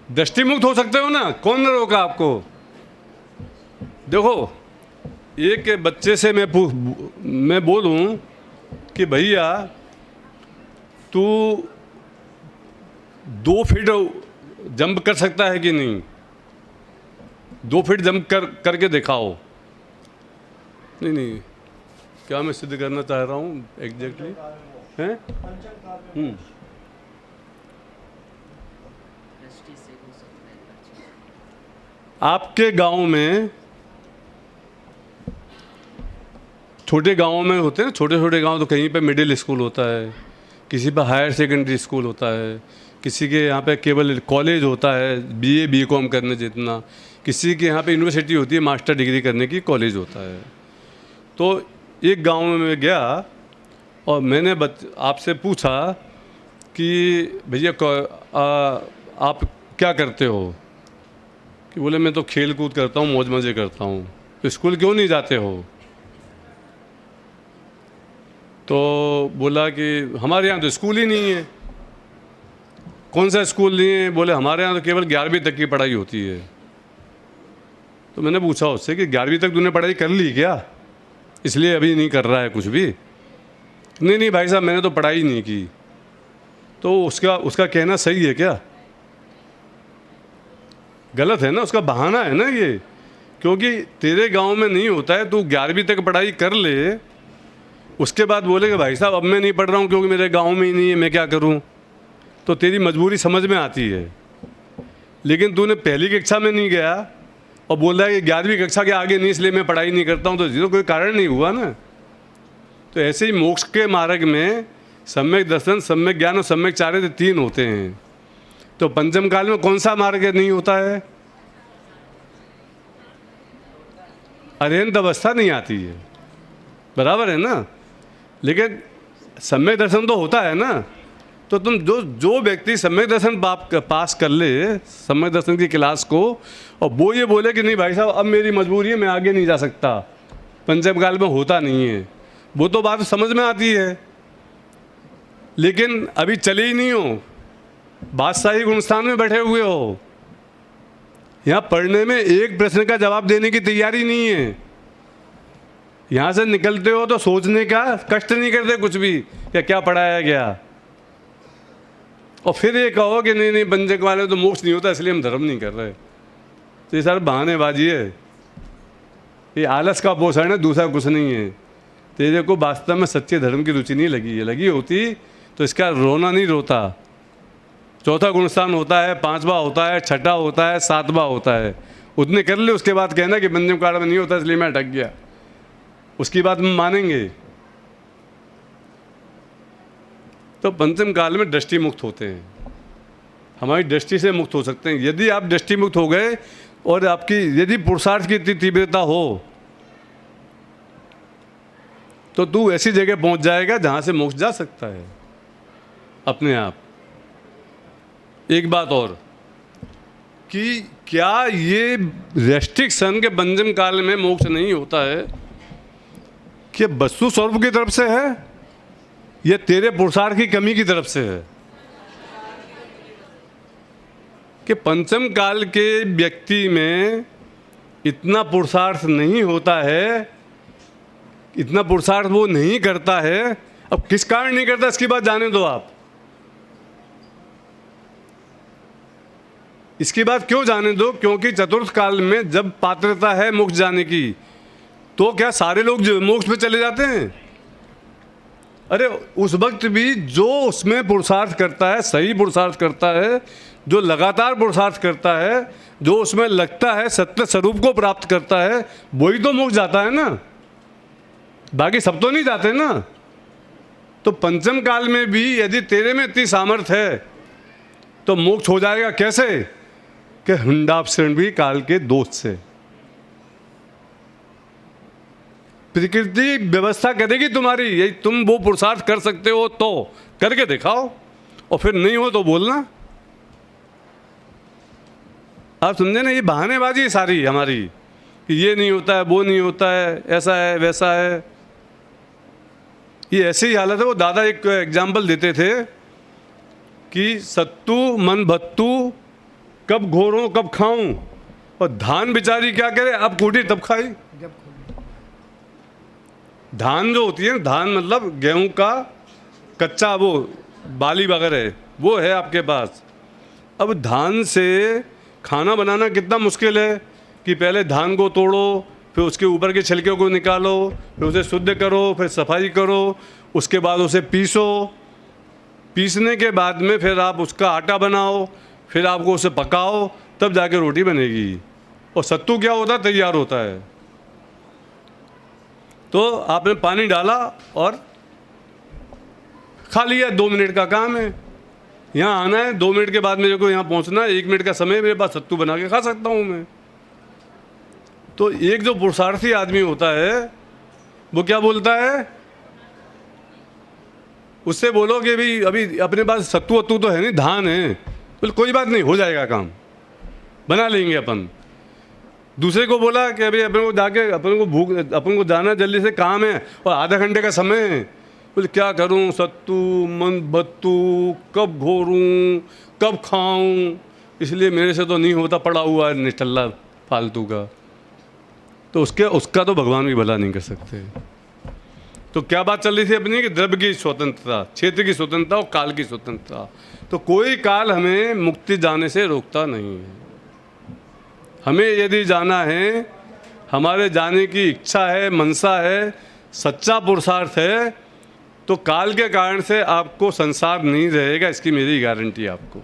दृष्टि मुक्त हो सकते हो ना, कौन ने रोका आपको? देखो, एक बच्चे से मैं बोलूं कि भैया तू 2 फीट जंप कर सकता है कि नहीं, 2 फीट जंप करके दिखाओ। नहीं नहीं, क्या मैं सिद्ध करना चाह रहा हूँ एग्जैक्टली हैं? आपके गांव में, छोटे गांवों में होते हैं, छोटे छोटे गांव, तो कहीं पे मिडिल स्कूल होता है, किसी पे हायर सेकेंडरी स्कूल होता है, किसी के यहाँ पे केवल कॉलेज होता है BA BCom करने जितना, किसी के यहाँ पे यूनिवर्सिटी होती है मास्टर डिग्री करने की, कॉलेज होता है। तो एक गांव में मैं गया और मैंने आपसे पूछा कि भैया आप क्या करते हो? कि बोले मैं तो खेल कूद करता हूँ, मौज मज़े करता हूँ। तो स्कूल क्यों नहीं जाते हो? तो बोला कि हमारे यहाँ तो स्कूल ही नहीं है। कौन सा स्कूल नहीं है? बोले हमारे यहाँ तो केवल 11वीं तक की पढ़ाई होती है। तो मैंने पूछा उससे कि 11वीं तक तूने पढ़ाई कर ली क्या, इसलिए अभी नहीं कर रहा है कुछ भी? नहीं नहीं भाई साहब, मैंने तो पढ़ाई नहीं की। तो उसका कहना सही है क्या? गलत है ना, उसका बहाना है ना ये। क्योंकि तेरे गांव में नहीं होता है, तू 11वीं तक पढ़ाई कर ले, उसके बाद बोलेगा भाई साहब अब मैं नहीं पढ़ रहा हूँ क्योंकि मेरे गांव में ही नहीं है, मैं क्या करूँ? तो तेरी मजबूरी समझ में आती है। लेकिन तूने पहली कक्षा में नहीं गया और बोल रहा है कि 11वीं कक्षा के आगे नहीं, इसलिए मैं पढ़ाई नहीं करता हूँ, तो जीरो कोई कारण नहीं हुआ ना। तो ऐसे ही मोक्ष के मार्ग में सम्यक दर्शन, सम्यक ज्ञान और सम्यक चारित्र 3 होते हैं। तो पंचम काल में कौन सा मार्ग नहीं होता है? अरेहंत अवस्था नहीं आती है, बराबर है ना। लेकिन सम्यक दर्शन तो होता है ना। तो तुम जो व्यक्ति सम्यक दर्शन पास कर ले, सम्यक दर्शन की क्लास को, और वो ये बोले कि नहीं भाई साहब अब मेरी मजबूरी है, मैं आगे नहीं जा सकता, पंचम काल में होता नहीं है, वो तो बात समझ में आती है। लेकिन अभी चले ही नहीं हो, बादशाही गुणस्थान में बैठे हुए हो, यहाँ पढ़ने में एक प्रश्न का जवाब देने की तैयारी नहीं है। यहाँ से निकलते हो तो सोचने का कष्ट नहीं करते कुछ भी, क्या पढ़ाया गया। और फिर ये कहो कि नहीं नहीं पंचम वाले तो मोक्ष नहीं होता इसलिए हम धर्म नहीं कर रहे। तो ये सारे बहानेबाजी है, ये आलस का पोषण है, दूसरा कुछ नहीं है। तेरे को वास्तव में सच्चे धर्म की रुचि नहीं लगी है, लगी होती तो इसका रोना नहीं रोता। चौथा गुणस्थान होता है, 5वां होता है, 6ठा होता है, 7वां होता है, उतने कर ले, उसके बाद कहना कि पंचम काल में नहीं होता इसलिए मैं अटक गया, उसकी बात हम मानेंगे। तो पंचम काल में दृष्टि मुक्त होते हैं, हमारी दृष्टि से मुक्त हो सकते हैं। यदि आप दृष्टि मुक्त हो गए और आपकी यदि पुरुषार्थ की इतनी तीव्रता हो तो तू ऐसी जगह पहुंच जाएगा जहां से मोक्ष जा सकता है अपने आप। एक बात और कि क्या ये रेस्ट्रिक्शन के पंचम काल में मोक्ष नहीं होता है कि वस्तु स्वरूप की तरफ से है या तेरे पुरुषार्थ की कमी की तरफ से है? कि पंचम काल के व्यक्ति में इतना पुरुषार्थ नहीं होता है, इतना पुरुषार्थ वो नहीं करता है। अब किस कारण नहीं करता इसकी बात जाने दो आप, इसकी बात क्यों जाने दो? क्योंकि चतुर्थ काल में जब पात्रता है मोक्ष जाने की, तो क्या सारे लोग मोक्ष में चले जाते हैं? अरे उस वक्त भी जो उसमें पुरुषार्थ करता है, सही पुरुषार्थ करता है, जो लगातार पुरुषार्थ करता है, जो उसमें लगता है, सत्य स्वरूप को प्राप्त करता है, वही तो मोक्ष जाता है ना, बाकी सब तो नहीं जाते ना। तो पंचम काल में भी यदि तेरे में इतनी सामर्थ्य है तो मोक्ष हो जाएगा कैसे? कि हुंडापसरण भी काल के दोष से। प्रकृति व्यवस्था करेगी तुम्हारी, यही तुम वो पुरुषार्थ कर सकते हो तो करके दिखाओ, और फिर नहीं हो तो बोलना। आप समझे ना, ये बहानेबाजी है सारी हमारी कि ये नहीं होता है, वो नहीं होता है, ऐसा है वैसा है। ये ऐसी ही हालत है। वो दादा एक एग्जाम्पल देते थे कि सत्तू मन भत्तू कब घोरूं कब खाऊं, और धान बेचारी क्या करे, अब कूटी तब खाई। धान जो होती है, धान मतलब गेहूं का कच्चा वो बाली वगैरह वो है आपके पास। अब धान से खाना बनाना कितना मुश्किल है कि पहले धान को तोड़ो, फिर उसके ऊपर के छिलके को निकालो, फिर उसे शुद्ध करो, फिर सफाई करो, उसके बाद उसे पीसो, पीसने के बाद में फिर आप उसका आटा बनाओ, फिर आपको उसे पकाओ, तब जाके रोटी बनेगी। और सत्तू क्या होता है, तैयार होता है। तो आपने पानी डाला और खा लिया, 2 मिनट का काम है। यहाँ आना है, 2 मिनट के बाद मेरे को यहाँ पहुँचना है, 1 मिनट का समय मेरे पास, सत्तू बना के खा सकता हूँ मैं। तो एक जो पुरुषार्थी आदमी होता है वो क्या बोलता है, उससे बोलो कि भाई अभी अपने पास सत्तू वत्तू तो है नहीं, धान है, बोले कोई बात नहीं, हो जाएगा काम, बना लेंगे अपन। दूसरे को बोला कि अभी अपन को जाके अपन को जाना जल्दी से काम है और आधा घंटे का समय है, बोले क्या करूं, सत्तू मन बत्तू कब घोरूं कब खाऊं, इसलिए मेरे से तो नहीं होता, पड़ा हुआ है निठल्ला फालतू का। तो उसका तो भगवान भी भला नहीं कर सकते। तो क्या बात चल रही थी अपनी कि द्रव्य की स्वतंत्रता, क्षेत्र की स्वतंत्रता और काल की स्वतंत्रता। तो कोई काल हमें मुक्ति जाने से रोकता नहीं है। हमें यदि जाना है, हमारे जाने की इच्छा है, मनसा है, सच्चा पुरुषार्थ है, तो काल के कारण से आपको संसार नहीं रहेगा, इसकी मेरी गारंटी आपको।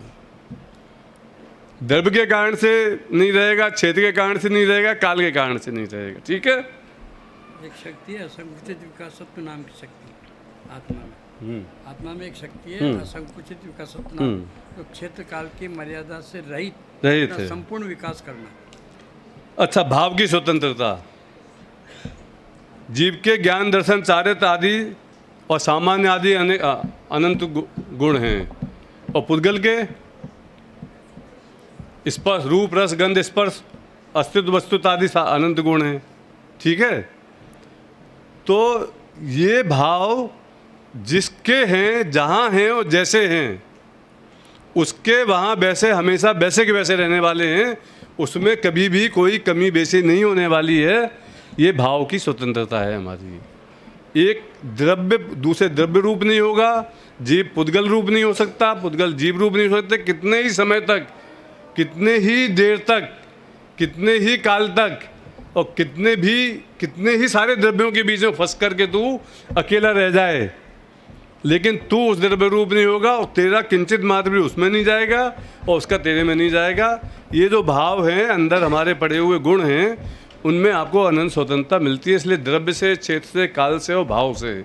द्रव्य के कारण से नहीं रहेगा, क्षेत्र के कारण से नहीं रहेगा, काल के कारण से नहीं रहेगा। ठीक है। एक शक्ति है असंकुचित विकासत्व नाम की शक्ति आत्मा में। आत्मा में एक शक्ति है असंकुचित विकासत्व नाम, तो क्षेत्र काल की मर्यादा से रहित है, संपूर्ण विकास करना। अच्छा, भाव की स्वतंत्रता, जीव के ज्ञान दर्शन चारित्र आदि और सामान्य आदि अनंत गुण हैं, और पुद्गल के स्पर्श रूप रस गंध स्पर्श अस्तित्व वस्तुत आदि अनंत गुण हैं। ठीक है। तो ये भाव जिसके हैं, जहाँ हैं और जैसे हैं, उसके वहाँ वैसे हमेशा वैसे के वैसे रहने वाले हैं, उसमें कभी भी कोई कमी बेसी नहीं होने वाली है। ये भाव की स्वतंत्रता है हमारी। एक द्रव्य दूसरे द्रव्य रूप नहीं होगा, जीव पुद्गल रूप नहीं हो सकता, पुद्गल जीव रूप नहीं हो सकते। कितने ही समय तक, कितने ही देर तक, कितने ही काल तक और कितने ही सारे द्रव्यों के बीच में फंस करके तू अकेला रह जाए, लेकिन तू उस द्रव्य रूप नहीं होगा और तेरा किंचित मात्र भी उसमें नहीं जाएगा और उसका तेरे में नहीं जाएगा। ये जो भाव हैं, अंदर हमारे पड़े हुए गुण हैं, उनमें आपको अनंत स्वतंत्रता मिलती है। इसलिए द्रव्य से, क्षेत्र से, काल से और भाव से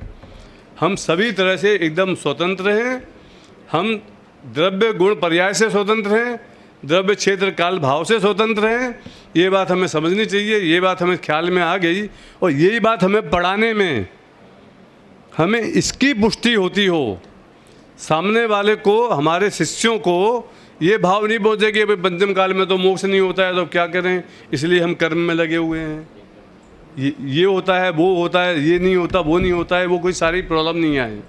हम सभी तरह से एकदम स्वतंत्र हैं। हम द्रव्य गुण पर्याय से स्वतंत्र हैं, द्रव्य क्षेत्र काल भाव से स्वतंत्र हैं। ये बात हमें समझनी चाहिए, ये बात हमें ख्याल में आ गई, और यही बात हमें पढ़ाने में हमें इसकी पुष्टि होती हो, सामने वाले को, हमारे शिष्यों को ये भाव नहीं पहुँचे कि भाई पंचम काल में तो मोक्ष नहीं होता है तो क्या करें, इसलिए हम कर्म में लगे हुए हैं, ये होता है वो होता है, ये नहीं होता वो नहीं होता है, वो कोई सारी प्रॉब्लम नहीं आए।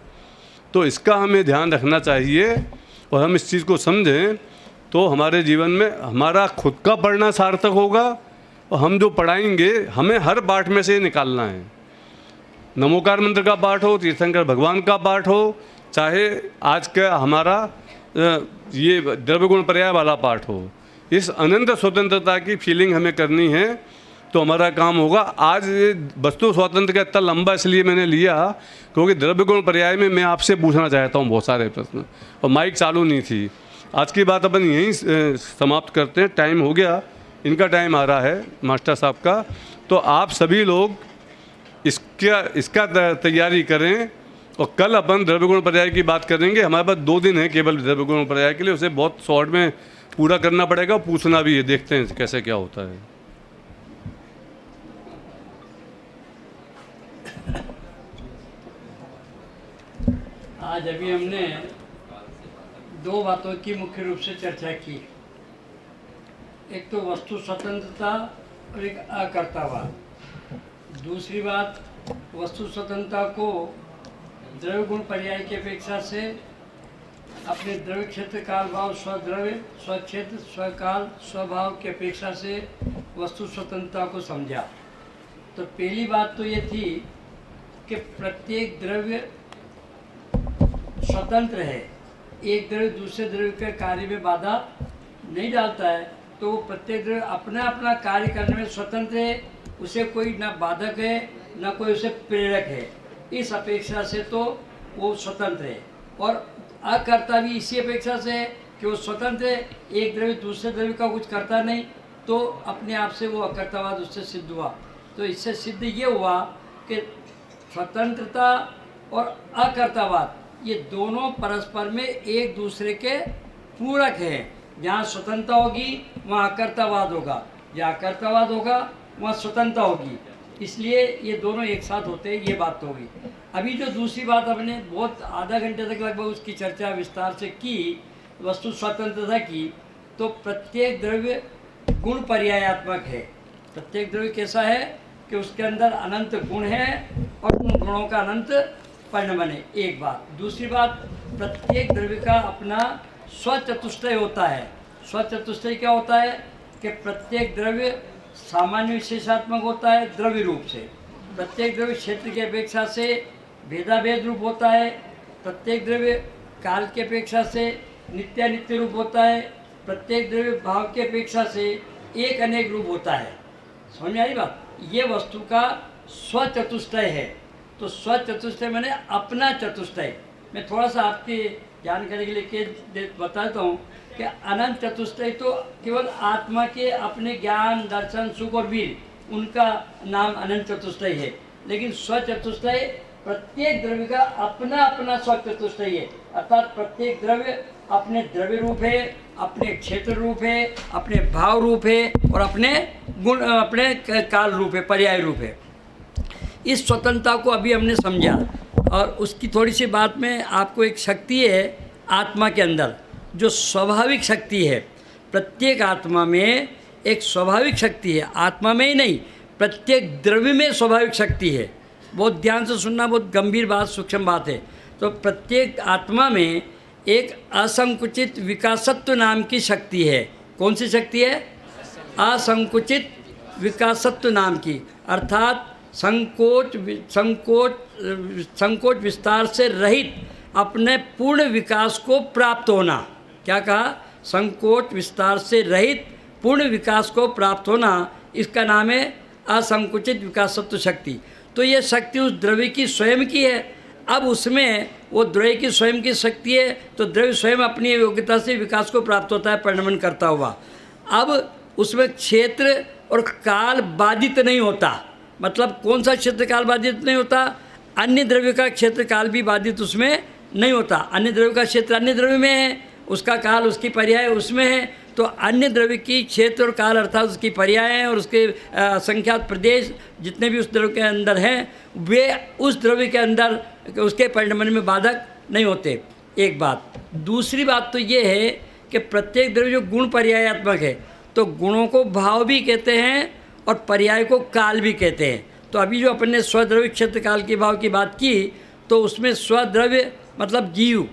तो इसका हमें ध्यान रखना चाहिए और हम इस चीज़ को समझें तो हमारे जीवन में हमारा खुद का पढ़ना सार्थक होगा, और हम जो पढ़ाएंगे हमें हर पाठ में से निकालना है। नमोकार मंत्र का पाठ हो, तीर्थंकर भगवान का पाठ हो, चाहे आज का हमारा ये द्रव्य गुण पर्याय वाला पाठ हो, इस अनंत स्वतंत्रता की फीलिंग हमें करनी है तो हमारा काम होगा। आज वस्तु स्वातंत्र का इतना लंबा इसलिए मैंने लिया क्योंकि द्रव्य गुण पर्याय में मैं आपसे पूछना चाहता हूँ बहुत सारे प्रश्न, और माइक चालू नहीं थी। आज की बात अपन यहीं समाप्त करते हैं, टाइम हो गया, इनका टाइम आ रहा है मास्टर साहब का। तो आप सभी लोग इसका तैयारी करें, और कल अपन द्रव्य गुण पर्याय की बात करेंगे। हमारे पास 2 दिन है केवल द्रव्य गुण पर्याय के लिए, उसे बहुत शॉर्ट में पूरा करना पड़ेगा, पूछना भी है, देखते हैं कैसे क्या होता है। आज अभी हमने 2 बातों की मुख्य रूप से चर्चा की। एक तो वस्तु स्वतंत्रता और एक अकर्तावाद। दूसरी बात, वस्तु स्वतंत्रता को द्रव्य गुण पर्याय की अपेक्षा से अपने द्रव्य क्षेत्र काल भाव स्वद्रव्य स्वक्षेत्र स्वकाल स्वभाव की अपेक्षा से वस्तु स्वतंत्रता को समझा। तो पहली बात तो ये थी कि प्रत्येक द्रव्य स्वतंत्र है, एक द्रव्य दूसरे द्रव्य के कार्य में बाधा नहीं डालता है, तो वो प्रत्येक द्रव्य अपना अपना कार्य करने में स्वतंत्र है, उसे कोई ना बाधक है ना कोई उसे प्रेरक है। इस अपेक्षा से तो वो स्वतंत्र है। और अकर्ता भी इसी अपेक्षा से है कि वो स्वतंत्र है, एक द्रव्य दूसरे द्रव्य का कुछ करता नहीं, तो अपने आप से वो अकर्तावाद उससे सिद्ध हुआ। तो इससे सिद्ध ये हुआ कि स्वतंत्रता और अकर्तावाद ये दोनों परस्पर में एक दूसरे के पूरक हैं। जहाँ स्वतंत्रता होगी वहाँ अकर्तावाद होगा, जहाँ अकर्तावाद होगा वहाँ स्वतंत्रता होगी। इसलिए ये दोनों एक साथ होते हैं, ये बात तो होगी। अभी जो दूसरी बात हमने बहुत आधा घंटे तक लगभग उसकी चर्चा विस्तार से की, वस्तु स्वतंत्रता की, तो प्रत्येक द्रव्य गुण पर्यायात्मक है। प्रत्येक द्रव्य कैसा है कि उसके अंदर अनंत गुण है और उन गुणों का अनंत परिणमन है, एक बात। दूसरी बात, प्रत्येक द्रव्य का अपना स्वचतुष्टय होता है। स्वचतुष्टय क्या होता है कि प्रत्येक द्रव्य सामान्य विशेषात्मक होता है द्रव्य रूप से, प्रत्येक द्रव्य क्षेत्र की अपेक्षा से भेदाभेद रूप होता है, प्रत्येक द्रव्य काल की अपेक्षा से नित्यानित्य रूप होता है, प्रत्येक द्रव्य भाव की अपेक्षा से एक अनेक रूप होता है। समझ में आई बात? ये वस्तु का स्वचतुष्टय है। तो स्वचतुष्टय मैंने अपना चतुष्टय। मैं थोड़ा सा आपकी जानकारी के लिए बताता हूँ कि अनंत चतुष्टय तो केवल आत्मा के अपने ज्ञान दर्शन सुख और वीर, उनका नाम अनंत चतुष्टय है। लेकिन स्वचतुष्टय प्रत्येक द्रव्य का अपना अपना स्वचतुष्टय है, अर्थात प्रत्येक द्रव्य अपने द्रव्य रूप है, अपने क्षेत्र रूप है, अपने भाव रूप है और अपने गुण अपने काल रूप है, पर्याय रूप है। इस स्वतंत्रता को अभी हमने समझा। और उसकी थोड़ी सी बात में आपको एक शक्ति है आत्मा के अंदर, जो स्वाभाविक शक्ति है। प्रत्येक आत्मा में एक स्वाभाविक शक्ति है, आत्मा में ही नहीं, प्रत्येक द्रव्य में स्वाभाविक शक्ति है। बहुत ध्यान से सुनना, बहुत गंभीर बात, सूक्ष्म बात है। तो प्रत्येक आत्मा में एक असंकुचित विकासत्व नाम की शक्ति है। कौन सी शक्ति है? असंकुचित विकासत्व नाम की, अर्थात संकोच विस्तार से रहित अपने पूर्ण विकास को प्राप्त होना। क्या कहा? संकोच विस्तार से रहित पूर्ण विकास को प्राप्त होना, इसका नाम है असंकुचित विकासत्व शक्ति। तो ये शक्ति उस द्रव्य की स्वयं की है। अब उसमें वो द्रव्य की स्वयं की शक्ति है, तो द्रव्य स्वयं अपनी योग्यता से विकास को प्राप्त होता है परिणमन करता हुआ। अब उसमें क्षेत्र और काल बाधित नहीं होता। मतलब कौन सा क्षेत्र काल बाधित नहीं होता? अन्य द्रव्य का क्षेत्र काल भी बाधित उसमें नहीं होता। अन्य द्रव्य का क्षेत्र अन्य द्रव्य में है, उसका काल उसकी पर्याय उसमें है। तो अन्य द्रव्य की क्षेत्र और काल अर्थात उसकी पर्याय हैं और उसके असंख्यात प्रदेश जितने भी उस द्रव्य के अंदर हैं, वे उस द्रव्य के अंदर उसके परिणमन में बाधक नहीं होते, एक बात। दूसरी बात तो ये है कि प्रत्येक द्रव्य जो गुण पर्यायात्मक है, तो गुणों को भाव भी कहते हैं और पर्याय को काल भी कहते हैं। तो अभी जो अपन ने स्वद्रव्य क्षेत्र काल के भाव की बात की, तो उसमें स्वद्रव्य मतलब जीव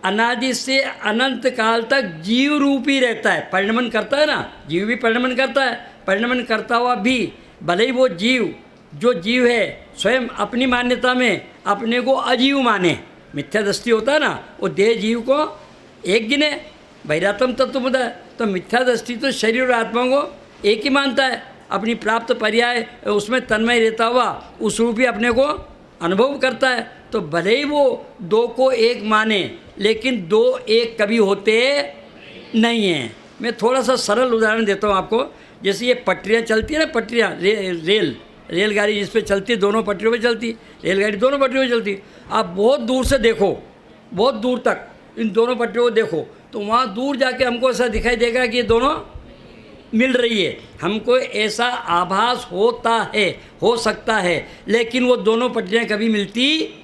अनादि से अनंत काल तक जीव रूप ही रहता है, परिणमन करता है ना, जीव भी परिणमन करता है। परिणमन करता हुआ भी भले ही वो जीव जो जीव है स्वयं अपनी मान्यता में अपने को अजीव माने, मिथ्या दृष्टि होता है ना, वो देह जीव को एक गिने, वैरात्म तत्वबोध है। तो मिथ्या दृष्टि तो शरीर और आत्मा को एक ही मानता है, अपनी प्राप्त पर्याय उसमें तन्मय रहता हुआ उस रूप ही अपने को अनुभव करता है। तो भले ही वो दो को एक माने, लेकिन दो एक कभी होते नहीं हैं। मैं थोड़ा सा सरल उदाहरण देता हूँ आपको। जैसे ये पटरियाँ चलती है ना, पटरियाँ रेलगाड़ी जिस पे चलती है, दोनों पटरियों पे चलती, रेलगाड़ी दोनों पटरियों पे चलती। आप बहुत दूर से देखो, बहुत दूर तक इन दोनों पटरियों को देखो, तो वहाँ दूर जाके हमको ऐसा दिखाई देगा कि ये दोनों मिल रही है। हमको ऐसा आभास होता है, हो सकता है, लेकिन वो दोनों पटरियाँ कभी मिलती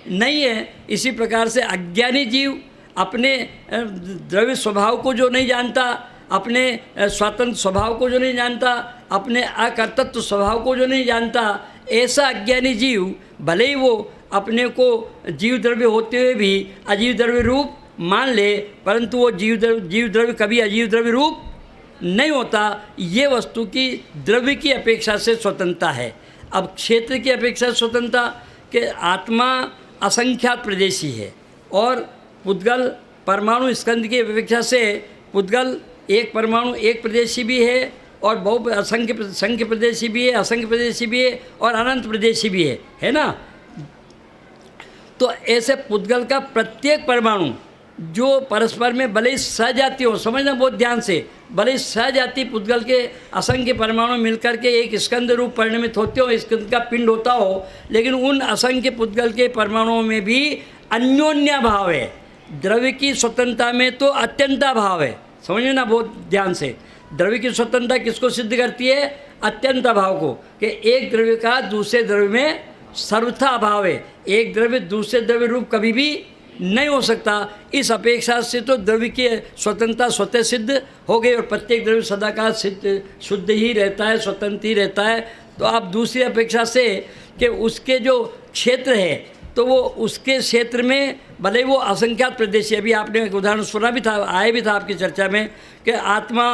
नहीं है। इसी प्रकार से अज्ञानी जीव अपने द्रव्य स्वभाव को जो नहीं जानता, अपने स्वतंत्र स्वभाव को जो नहीं जानता, अपने अकर्तृत्व स्वभाव को जो नहीं जानता, ऐसा अज्ञानी जीव भले ही वो अपने को जीव द्रव्य होते हुए भी अजीव द्रव्य रूप मान ले, परंतु वो जीव द्रव्य कभी अजीव द्रव्य रूप नहीं होता। ये वस्तु की द्रव्य की अपेक्षा से स्वतंत्रता है। अब क्षेत्र की अपेक्षा स्वतंत्रता कि आत्मा असंख्यात प्रदेशी है और पुद्गल परमाणु स्कंद की अपेक्षा से पुद्गल एक परमाणु एक प्रदेशी भी है और बहु संख्य प्रदेशी भी है, असंख्य प्रदेशी भी है और अनंत प्रदेशी भी है ना। तो ऐसे पुद्गल का प्रत्येक परमाणु जो परस्पर में भले ही सहजाती हो, समझना बहुत ध्यान से, भले ही सहजाती पुद्गल के असंख्य परमाणु मिलकर के एक स्कंद रूप परिणमित होते हो, स्कंद का पिंड होता हो, लेकिन उन असंख्य पुद्गल के परमाणुओं में भी अन्योन्या भाव है। द्रव्य की स्वतंत्रता में तो अत्यंता भाव है, समझिए ना बहुत ध्यान से। द्रव्य की स्वतंत्रता किसको सिद्ध करती है? अत्यंता भाव को, कि एक द्रव्य का दूसरे द्रव्य में सर्वथा अभाव है। एक द्रव्य दूसरे द्रव्य रूप कभी भी नहीं हो सकता। इस अपेक्षा से तो द्रव्य की स्वतंत्रता स्वतः सिद्ध हो गई और प्रत्येक द्रव्य सदाकाल शुद्ध ही रहता है, स्वतंत्र ही रहता है। तो आप दूसरी अपेक्षा से कि उसके जो क्षेत्र है तो वो उसके क्षेत्र में भले वो असंख्यात प्रदेशी, अभी आपने एक उदाहरण सुना भी था, आए भी था आपकी चर्चा में कि आत्मा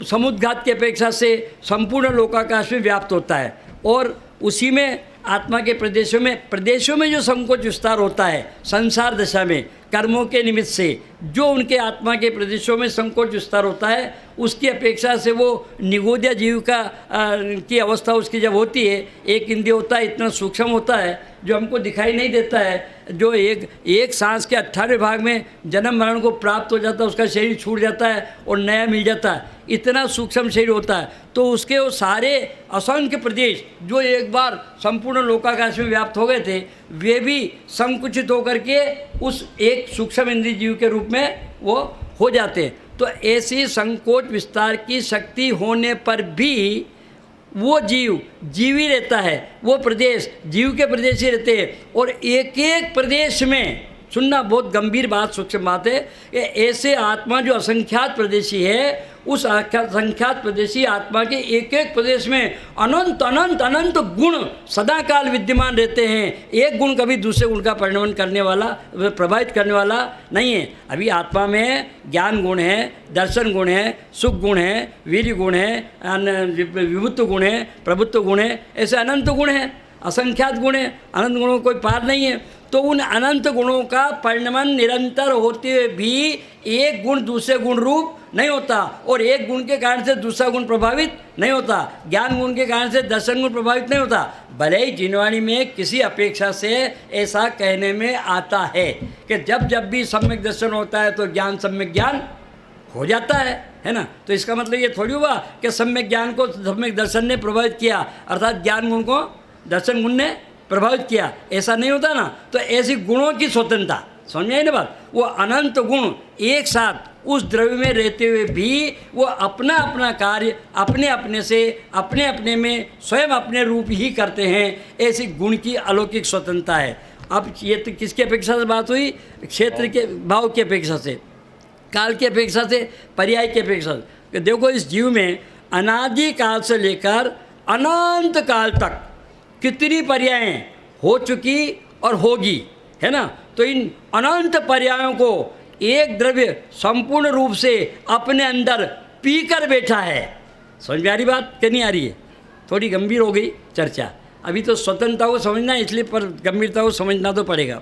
समुद्घात की अपेक्षा से संपूर्ण लोकाकाश में व्याप्त होता है और उसी में आत्मा के प्रदेशों में जो संकोच विस्तार होता है संसार दशा में कर्मों के निमित्त से, जो उनके आत्मा के प्रदेशों में संकोच विस्तार होता है, उसकी अपेक्षा से वो निगोद्या जीव की अवस्था उसकी जब होती है, एक इंद्रिय होता है, इतना सूक्ष्म होता है जो हमको दिखाई नहीं देता है, जो एक सांस के 18वें भाग में जन्म मरण को प्राप्त हो जाता है, उसका शरीर छूट जाता है और नया मिल जाता है, इतना सूक्ष्म शरीर होता है। तो उसके वो सारे असंख्य प्रदेश जो एक बार संपूर्ण लोकाकाश में व्याप्त हो गए थे, वे भी संकुचित होकर के उस एक सूक्ष्म इंद्रिय जीव के रूप में वो हो जाते हैं। तो ऐसी संकोच विस्तार की शक्ति होने पर भी वो जीव ही रहता है, वो प्रदेश जीव के प्रदेश ही रहते हैं। और एक एक प्रदेश में, सुनना बहुत गंभीर बात, सूक्ष्म बात है, कि ऐसे आत्मा जो असंख्यात प्रदेशी है, उस असंख्यात प्रदेशी आत्मा के एक एक प्रदेश में अनंत अनंत अनंत गुण सदाकाल विद्यमान रहते हैं। एक गुण कभी दूसरे गुण का परिणमन करने वाला, प्रभावित करने वाला नहीं है। अभी आत्मा में ज्ञान गुण है, दर्शन गुण है, सुख गुण है, वीर्य गुण है, विभुत्व गुण है, प्रभुत्व गुण है, ऐसे अनंत गुण है, असंख्यात गुण है, अनंत गुणों कोई पार नहीं है। तो उन अनंत गुणों का परिणमन निरंतर होते हुए भी एक गुण दूसरे गुण रूप नहीं होता और एक गुण के कारण से दूसरा गुण प्रभावित नहीं होता, ज्ञान गुण के कारण से दर्शन गुण प्रभावित नहीं होता। भले ही जिनवाणी में किसी अपेक्षा से ऐसा कहने में आता है कि जब भी सम्यक दर्शन होता है तो ज्ञान सम्यक ज्ञान हो जाता है ना। तो इसका मतलब ये थोड़ी हुआ कि सम्यक ज्ञान को सम्यक दर्शन ने प्रभावित किया, अर्थात ज्ञान गुण को दर्शन गुण ने प्रभावित किया, ऐसा नहीं होता ना। तो ऐसी गुणों की स्वतंत्रता, समझ में आई ना बात, वो अनंत गुण एक साथ उस द्रव्य में रहते हुए भी वो अपना अपना कार्य अपने अपने से अपने अपने में स्वयं अपने रूप ही करते हैं। ऐसी गुण की अलौकिक स्वतंत्रता है। अब ये तो किसकी अपेक्षा से बात हुई? क्षेत्र के भाव की अपेक्षा से, काल की अपेक्षा से, पर्याय की अपेक्षा से। देखो इस जीव में अनादि काल से लेकर अनंत काल तक कितनी पर्यायें हो चुकी और होगी, है ना। तो इन अनंत पर्यायों को एक द्रव्य संपूर्ण रूप से अपने अंदर पी कर बैठा है। समझ में आ रही बात कि नहीं आ रही है? थोड़ी गंभीर हो गई चर्चा। अभी तो स्वतंत्रता को समझना है, इसलिए पर गंभीरता को समझना तो पड़ेगा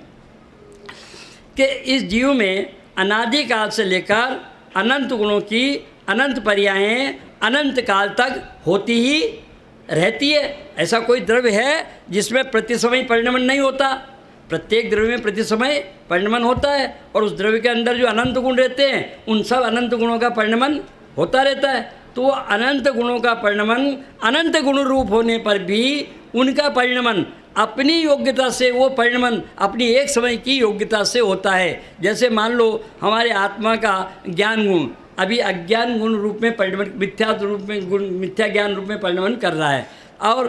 कि इस जीव में अनादि काल से लेकर अनंत गुणों की अनंत पर्यायें अनंत काल तक होती ही रहती है। ऐसा कोई द्रव्य है जिसमें प्रति समय परिणमन नहीं होता? प्रत्येक द्रव्य में प्रति समय परिणमन होता है और उस द्रव्य के अंदर जो अनंत गुण रहते हैं उन सब अनंत गुणों का परिणमन होता रहता है। तो वो अनंत गुणों का परिणमन अनंत गुण रूप होने पर भी उनका परिणमन अपनी योग्यता से, वो परिणमन अपनी एक समय की योग्यता से होता है। जैसे मान लो हमारे आत्मा का ज्ञान गुण अभी अज्ञान गुण रूप में परिणमन, मिथ्या रूप में गुण, मिथ्या ज्ञान रूप में परिणमन कर रहा है और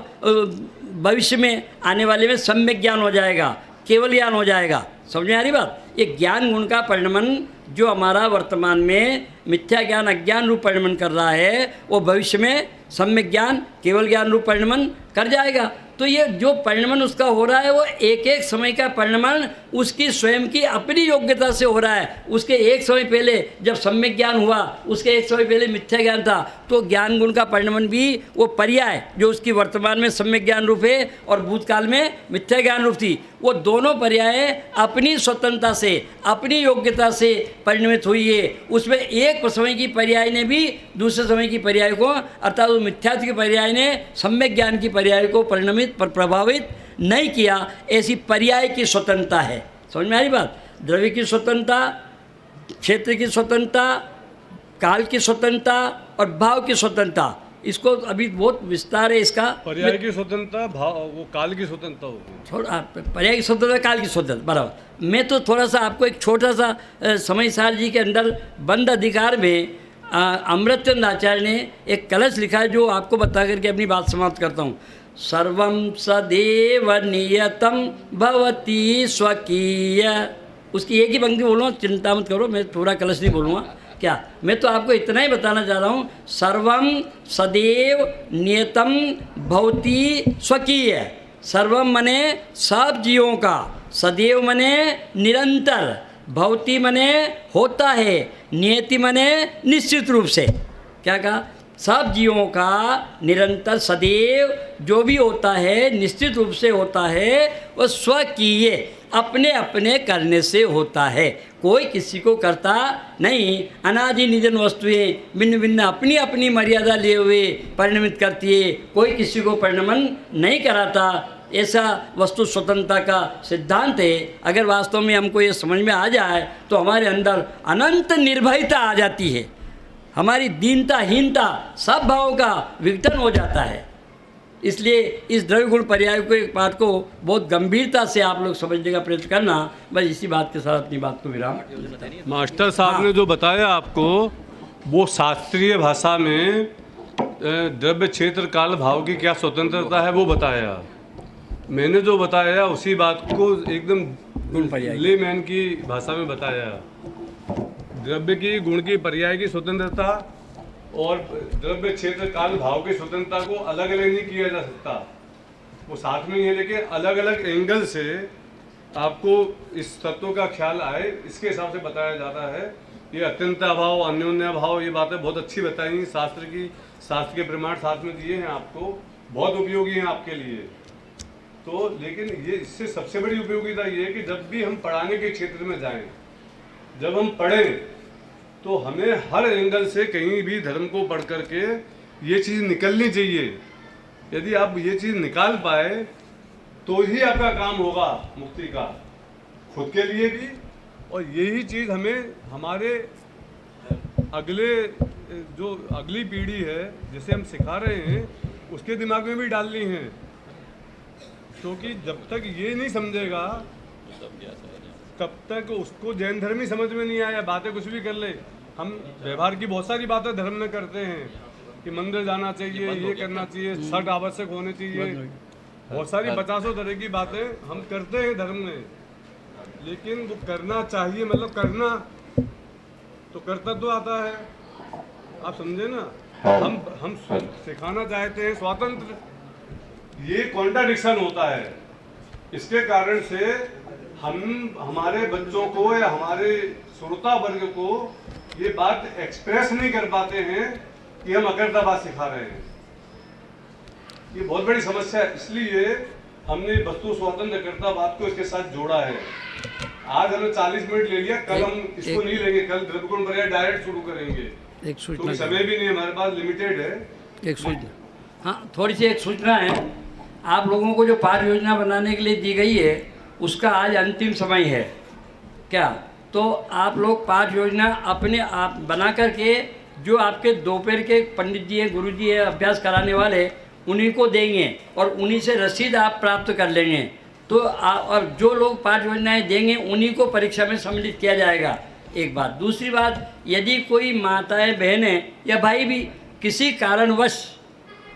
भविष्य में आने वाले में सम्यक ज्ञान हो जाएगा, केवल ज्ञान हो जाएगा, समझ में आ रही बात? ये ज्ञान गुण का परिणमन जो हमारा वर्तमान में मिथ्या ज्ञान अज्ञान रूप परिणमन कर रहा है, वो भविष्य में सम्यक ज्ञान केवल ज्ञान रूप परिणमन कर जाएगा। तो ये जो परिणमन उसका हो रहा है वो एक एक समय का परिणमन उसकी स्वयं की अपनी योग्यता से हो रहा है। उसके एक समय पहले जब सम्यक ज्ञान हुआ, उसके एक समय पहले मिथ्या ज्ञान था, तो ज्ञान गुण का परिणमन भी वो पर्याय जो उसकी वर्तमान में सम्यक ज्ञान रूप है और भूतकाल में मिथ्या ज्ञान रूप थी, वो दोनों पर्याय अपनी स्वतंत्रता से अपनी योग्यता से परिणमित हुई है। उसमें एक समय की पर्याय ने भी दूसरे समय की पर्याय को, अर्थात वो मिथ्यात्व के पर्याय ने सम्यक ज्ञान की पर्याय को परिणमित पर प्रभावित नहीं किया। ऐसी पर्याय की स्वतंत्रता है। समझ में आ रही बात? द्रव्य की स्वतंत्रता, क्षेत्र की स्वतंत्रता, काल की स्वतंत्रता और भाव की स्वतंत्रता, इसको अभी बहुत विस्तार है इसका। पर्याय की स्वतंत्रता, भाव वो काल की स्वतंत्रता होती है। थोड़ा पर्याय की स्वतंत्रता, काल की स्वतंत्रता, बराबर। मैं तो थोड़ा सा आपको एक छोटा सा समय सार जी के अंदर बंद अधिकार में अमृतचंद आचार्य ने एक कलश लिखा है जो आपको बता करके अपनी बात समाप्त करता हूँ। सर्वं सदैव नियतं भवति स्वकीय, उसकी एक ही पंक्ति बोलूँगा, चिंता मत करो, मैं पूरा कलश नहीं बोलूँगा। क्या, मैं तो आपको इतना ही बताना चाह रहा हूँ, सर्वं सदैव नियतं भवति स्वकीय। सर्वम मने सब जीवों का, सदैव मने निरंतर, भवति मने होता है, नियति मने निश्चित रूप से। क्या कहा? सब जीवों का निरंतर सदैव जो भी होता है निश्चित रूप से होता है, वह स्वकीय अपने अपने करने से होता है, कोई किसी को करता नहीं। अनादि निजन वस्तुएं भिन्न भिन्न अपनी अपनी मर्यादा लिए हुए परिणमित करती है, कोई किसी को परिणमन नहीं कराता। ऐसा वस्तु स्वतंत्रता का सिद्धांत है। अगर वास्तव में हमको ये समझ में आ जाए तो हमारे अंदर अनंत निर्भयता आ जाती है, हमारी दीनता हीनता सब भावों का विघटन हो जाता है। इसलिए इस द्रव्य गुण पर्याय को एक बात को बहुत गंभीरता से आप लोग समझने का प्रयत्न करना। बस इसी बात के साथ अपनी बात को विराम। मास्टर साहब ने जो बताया आपको वो शास्त्रीय भाषा में द्रव्य क्षेत्र काल भाव की क्या स्वतंत्रता है वो बताया। मैंने जो बताया उसी बात को एकदम गुण पर्याय लेमैन की भाषा में बताया। द्रव्य की गुण की पर्याय की स्वतंत्रता और द्रव्य क्षेत्र काल भाव की स्वतंत्रता को अलग अलग नहीं किया जा सकता, वो साथ में ही है, लेकिन अलग अलग एंगल से आपको इस तत्व का ख्याल आए इसके हिसाब से बताया जाता है। ये अत्यंत अभाव, अन्योन्य अभाव, ये बातें बहुत अच्छी बताई। शास्त्र के प्रमाण साथ में दिए हैं आपको, बहुत उपयोगी हैं आपके लिए। तो लेकिन ये इससे सबसे बड़ी उपयोगिता ये है कि जब भी हम पढ़ाने के क्षेत्र में जाएं, जब हम पढ़ें तो हमें हर एंगल से कहीं भी धर्म को पढ़ करके ये चीज़ निकलनी चाहिए। यदि आप ये चीज़ निकाल पाए तो ही आपका काम होगा मुक्ति का, खुद के लिए भी, और यही चीज़ हमें हमारे अगली पीढ़ी है जिसे हम सिखा रहे हैं उसके दिमाग में भी डालनी है। क्योंकि जब तक ये नहीं समझेगा तब तक उसको जैन धर्म ही समझ में नहीं आया। बातें कुछ भी कर ले, हम व्यवहार की बहुत सारी बातें धर्म में करते हैं कि मंदिर जाना चाहिए, ये करना चाहिए, छठ आवश्यक होने चाहिए, बहुत सारी 50 तरह की बातें हम करते हैं धर्म में। लेकिन वो करना चाहिए मतलब करना तो कर्तव्य आता है, आप समझे ना। हम सिखाना चाहते हैं स्वातंत्र, ये कॉन्ट्राडिक्शन होता है। इसके कारण से हम हमारे बच्चों को या हमारे श्रोता वर्ग को ये बात एक्सप्रेस नहीं कर पाते हैं कि हम अकर्तावाद सिखा रहे हैं। ये बहुत बड़ी समस्या है। इसलिए हमने वस्तु स्वतंत्र कर्तावाद को इसके साथ जोड़ा है। आज हमने 40 मिनट ले लिया, कल हम इसको नहीं लेंगे, कल द्रव्य गुण पर्याय डायरेक्ट शुरू करेंगे क्योंकि समय भी नहीं हमारे पास, लिमिटेड है। एक सूचना, हाँ थोड़ी सी एक सूचना है। आप लोगों को जो पाठ योजना बनाने के लिए दी गई है उसका आज अंतिम समय है क्या? तो आप लोग पाठ योजना अपने आप बना करके जो आपके दोपहर के पंडित जी हैं, गुरु जी हैं, अभ्यास कराने वाले, उन्हीं को देंगे और उन्हीं से रसीद आप प्राप्त कर लेंगे। तो और जो लोग पाठ योजनाएँ देंगे उन्हीं को परीक्षा में सम्मिलित किया जाएगा। एक बात। दूसरी बात, यदि कोई माताएं, बहनें या भाई भी किसी कारणवश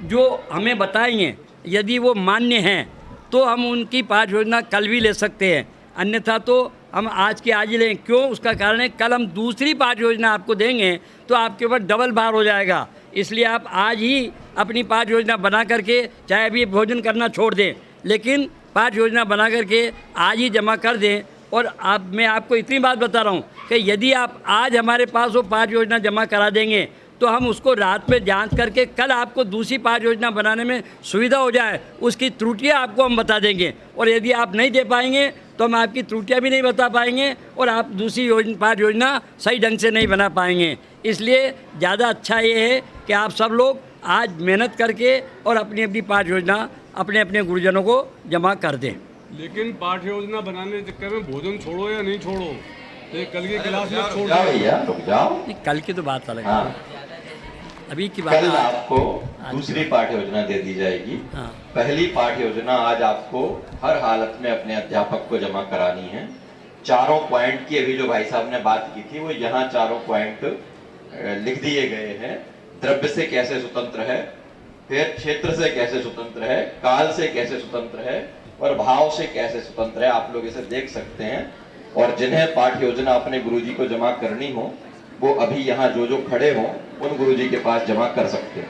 जो हमें बताएंगे यदि वो मान्य हैं तो हम उनकी पाठ योजना कल भी ले सकते हैं, अन्यथा तो हम आज के आज ही लें। क्यों? उसका कारण है कल हम दूसरी पाठ योजना आपको देंगे तो आपके ऊपर डबल भार हो जाएगा। इसलिए आप आज ही अपनी पाठ योजना बना करके, चाहे अभी भोजन करना छोड़ दें, लेकिन पाठ योजना बना करके आज ही जमा कर दें। और मैं आपको इतनी बात बता रहा हूँ कि यदि आप आज हमारे पास वो पाठ योजना जमा करा देंगे तो हम उसको रात में जांच करके कल आपको दूसरी पाठ योजना बनाने में सुविधा हो जाए, उसकी त्रुटियां आपको हम बता देंगे। और यदि आप नहीं दे पाएंगे तो हम आपकी त्रुटियां भी नहीं बता पाएंगे और आप दूसरी पाठ योजना सही ढंग से नहीं बना पाएंगे। इसलिए ज़्यादा अच्छा ये है कि आप सब लोग आज मेहनत करके और अपनी अपनी पाठ योजना अपने अपने गुरुजनों को जमा कर दें। लेकिन पाठ योजना बनाने के चक्कर में भोजन छोड़ो या नहीं छोड़ो, तो कल की क्लास में छोड़ जाओ दो। भैया, रुक जाओ। नहीं, कल की तो बात अलग है, हाँ, अभी की बात कल आज। आपको दूसरी पाठ योजना दे दी जाएगी। हाँ। पहली पाठ योजना आज आपको हर हालत में अपने अध्यापक को जमा करानी है। चारों पॉइंट की अभी जो भाई साहब ने बात की थी वो यहाँ चारों पॉइंट लिख दिए गए हैं। द्रव्य से कैसे स्वतंत्र है, फिर क्षेत्र से कैसे स्वतंत्र है, काल से कैसे स्वतंत्र है और भाव से कैसे स्वतंत्र है। आप लोग इसे देख सकते हैं। और जिन्हें पाठ योजना अपने गुरुजी को जमा करनी हो वो अभी यहाँ जो जो खड़े हों उन गुरुजी के पास जमा कर सकते हैं।